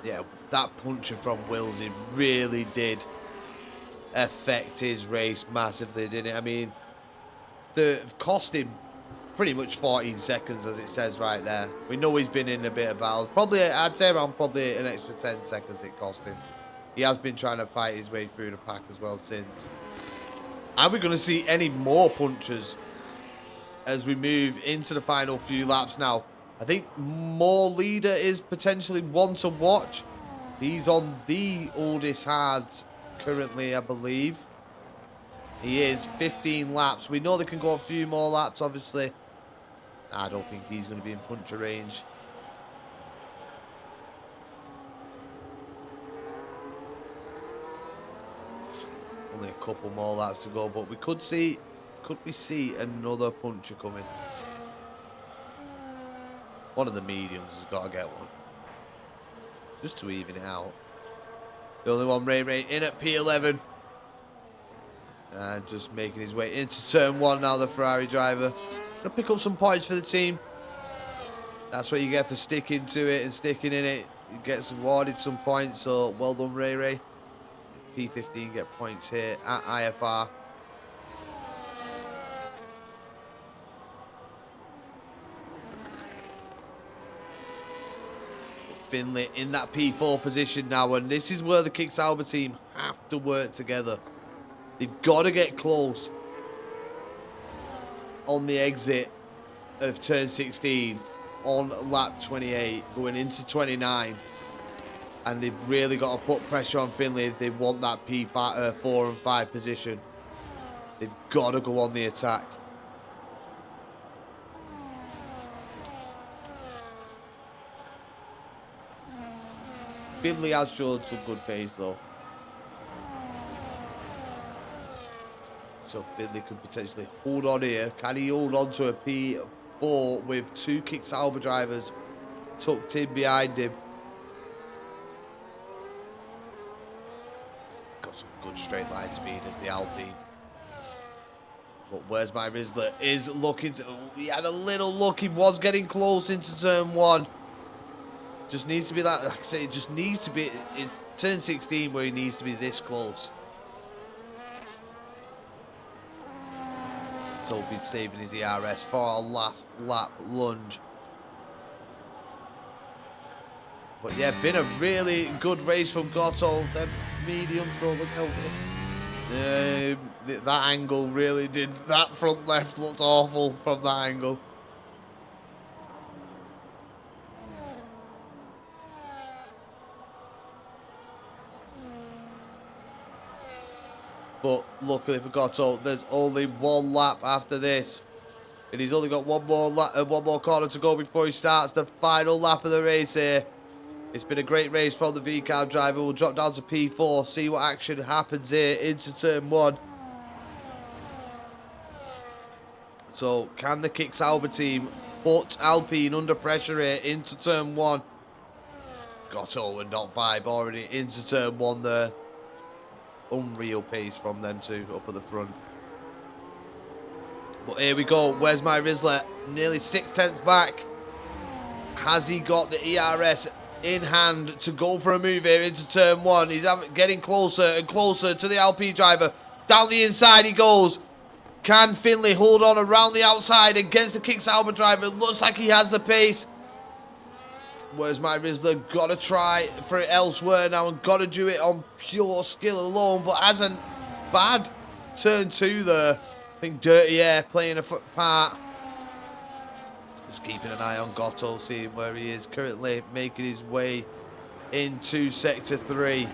Yeah, that puncher from Wilsey really did affect his race massively, didn't it? I mean, cost him pretty much 14 seconds, as it says right there. We know he's been in a bit of battle. Probably, I'd say around probably an extra 10 seconds it cost him. He has been trying to fight his way through the pack as well since. Are we going to see any more punchers as we move into the final few laps now? I think More Leader is potentially one to watch. He's on the oldest hards currently, I believe. He is 15 laps. We know they can go a few more laps, obviously. I don't think he's going to be in puncture range. Only a couple more laps to go, but we could see another puncher coming? One of the mediums has got to get one, just to even it out. The only one, Ray in at P11. And just making his way into turn 1 now, the Ferrari driver. Gonna pick up some points for the team. That's what you get for sticking to it and sticking in it. He gets awarded some points, so well done, Ray. P15 get points here at IFR. Finley in that P4 position now, and this is where the Kick Sauber team have to work together. They've got to get close on the exit of turn 16 on lap 28 going into 29, and they've really got to put pressure on Finley if they want that P5, 4 and 5 position. They've got to go on the attack. Finley has showed some good pace though. So Finley could potentially hold on here. Can he hold on to a P4 with 2 Kick Sauber drivers tucked in behind him? Got some good straight line speed as the Alpine. But where's my Rizzler? Is looking to... he had a little look. He was getting close into turn 1. Just needs to be that... like I say, it just needs to be... it's turn 16 where he needs to be this close. So he'll be saving his ERS for our last lap lunge. But yeah, been a really good race from Gotto. Them mediums though, look how that angle really did. That front left looked awful from that angle. But luckily for Gotto, there's only 1 lap after this. And he's only got one more corner to go before he starts the final lap of the race here. It's been a great race from the VCAB driver. We'll drop down to P4, see what action happens here into turn 1. So, can the Kick Sauber team put Alpine under pressure here into turn 1? Gotto and not Vibe already into turn 1 there. Unreal pace from them two up at the front. But here we go. Where's my Rizzler? Nearly 6/10 back. Has he got the ERS in hand to go for a move here into turn 1? He's getting closer and closer to the LP driver. Down the inside he goes. Can Finley hold on around the outside against the Kick Sauber driver? Looks like he has the pace. Where's my Rizzler? Got to try for it elsewhere now and got to do it on pure skill alone, but hasn't. Bad turn 2 there. I think Dirty Air playing a part. Just keeping an eye on Gotto, seeing where he is currently, making his way into Sector 3.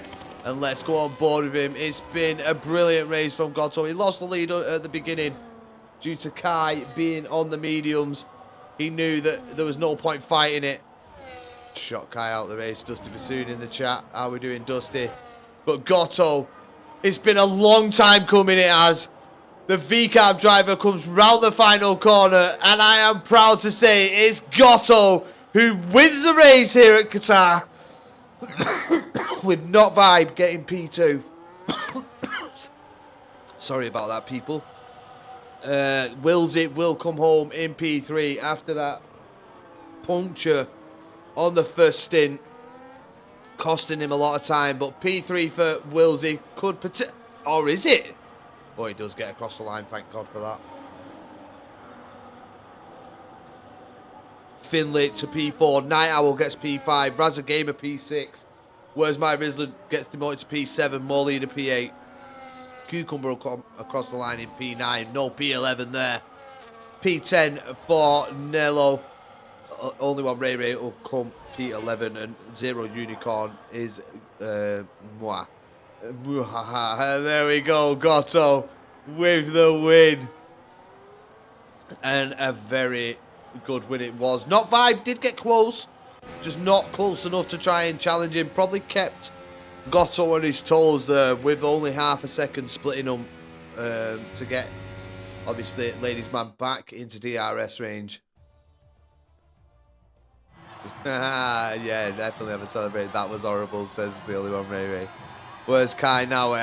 And let's go on board with him. It's been a brilliant race from Gotto. He lost the lead at the beginning due to Kai being on the mediums. He knew that there was no point fighting it. Shot Kai out of the race. Dusty Bassoon in the chat. How we doing, Dusty? But Gotto, it's been a long time coming, it has. The VCAB driver comes round the final corner, and I am proud to say it's Gotto who wins the race here at Qatar. With Not Vibe getting P2. Sorry about that, people. Willsy will come home in P3 after that puncture on the first stint, costing him a lot of time. But P3 for Willsy could or is it? Oh, he does get across the line, thank God for that. Finley to P4, Night Owl gets P5, Razza Gamer P6. Where's my Rizzler gets demoted to P7, Morley to P8. Cucumber will come across the line in P9, no P11 there. P10 for Nello. Only one Ray will come P11, and Zero Unicorn is moi. There we go, Gotto. with the win. And a very good win it was. Not Vibe did get close, just not close enough to try and challenge him. Probably kept Gotto on his toes there with only half a second splitting them to get, obviously, Ladies Man back into DRS range. Yeah, definitely haven't celebrated. That was horrible, says the only one, Ray Ray. Where's Kai now?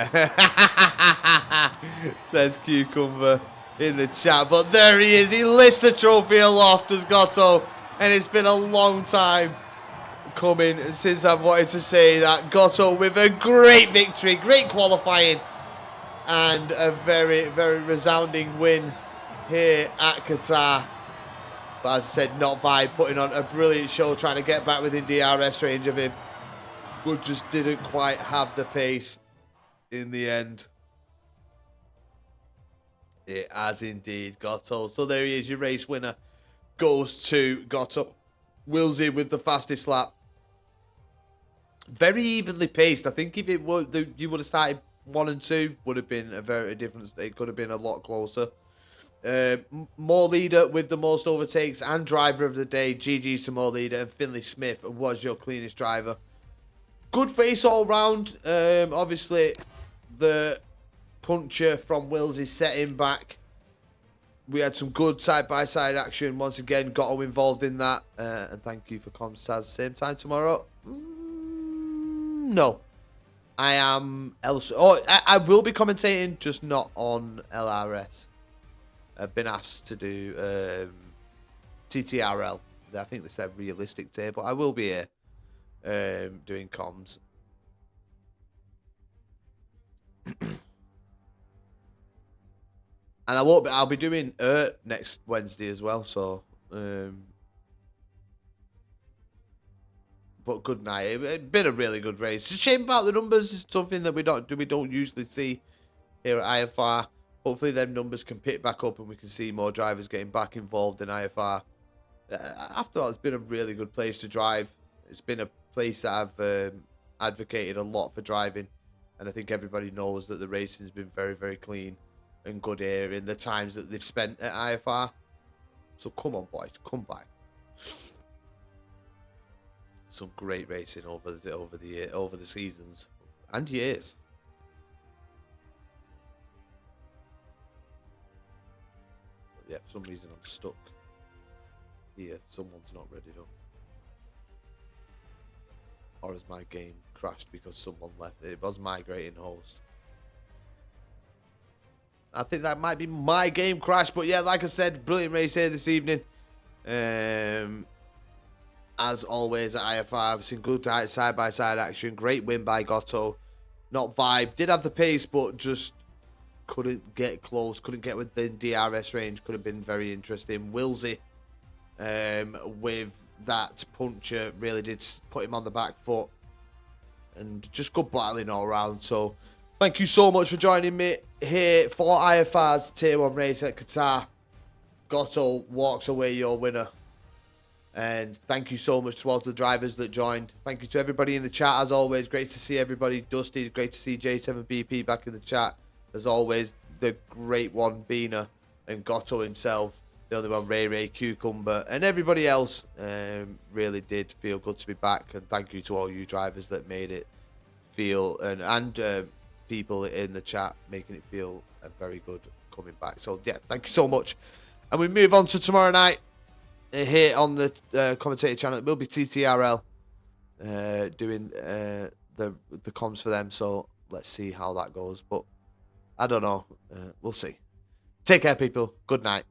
Says Cucumber in the chat. But there he is. He lifts the trophy aloft as Gotto. And it's been a long time coming since I've wanted to say that. Gotto with a great victory, great qualifying, and a very, very resounding win here at Qatar. But as I said, Not Vibe putting on a brilliant show, trying to get back within DRS range of him, but just didn't quite have the pace in the end. It has indeed, Gotto. So there he is, your race winner goes to Gotto. Wilsey with the fastest lap. Very evenly paced. I think if it would, you would have started 1 and 2, would have been a very different. It could have been a lot closer. More leader with the most overtakes and driver of the day. GG's to more leader, and Finley Smith was your cleanest driver. Good race all round. Obviously, the puncher from Wills' setting back. We had some good side-by-side action. Once again, Gotto involved in that. And thank you for comms, Saz. Same time tomorrow? No. I am elsewhere. Oh, I will be commentating, just not on LRS. I've been asked to do TTRL. I think they said realistic table. I will be here doing comms. And I'll be doing next Wednesday as well. So, but good night. It's been a really good race. It's a shame about the numbers. It's something that we don't usually see here at IFR. Hopefully, them numbers can pick back up and we can see more drivers getting back involved in IFR. After all, it's been a really good place to drive. It's been a place that I've advocated a lot for driving, and I think everybody knows that the racing's been very, very clean and good here in the times that they've spent at IFR. So come on, boys, come back. Some great racing over the seasons and years. But yeah, for some reason I'm stuck here. Someone's not ready though. Or has my game crashed because someone left? It was migrating host. I think that might be my game crash. But yeah, like I said, brilliant race here this evening. As always at IFR, I've seen good side-by-side action. Great win by Gotto. Not Vibe. Did have the pace, but just couldn't get close. Couldn't get within DRS range. Could have been very interesting. Wilsey with that puncher really did put him on the back foot. And just good battling all around. So thank you so much for joining me here for IFR's Tier 1 race at Qatar. Gotto walks away your winner. And thank you so much to all the drivers that joined. Thank you to everybody in the chat, as always. Great to see everybody. Dusty, great to see J7BP back in the chat. As always, the great one, Bina, and Gotto himself. The other one, Ray, Cucumber, and everybody else. Really did feel good to be back. And thank you to all you drivers that made it feel, and people in the chat making it feel very good coming back. So, yeah, thank you so much. And we move on to tomorrow night. Here on the commentator channel, it will be TTRL doing the comms for them. So let's see how that goes. But I don't know. We'll see. Take care, people. Good night.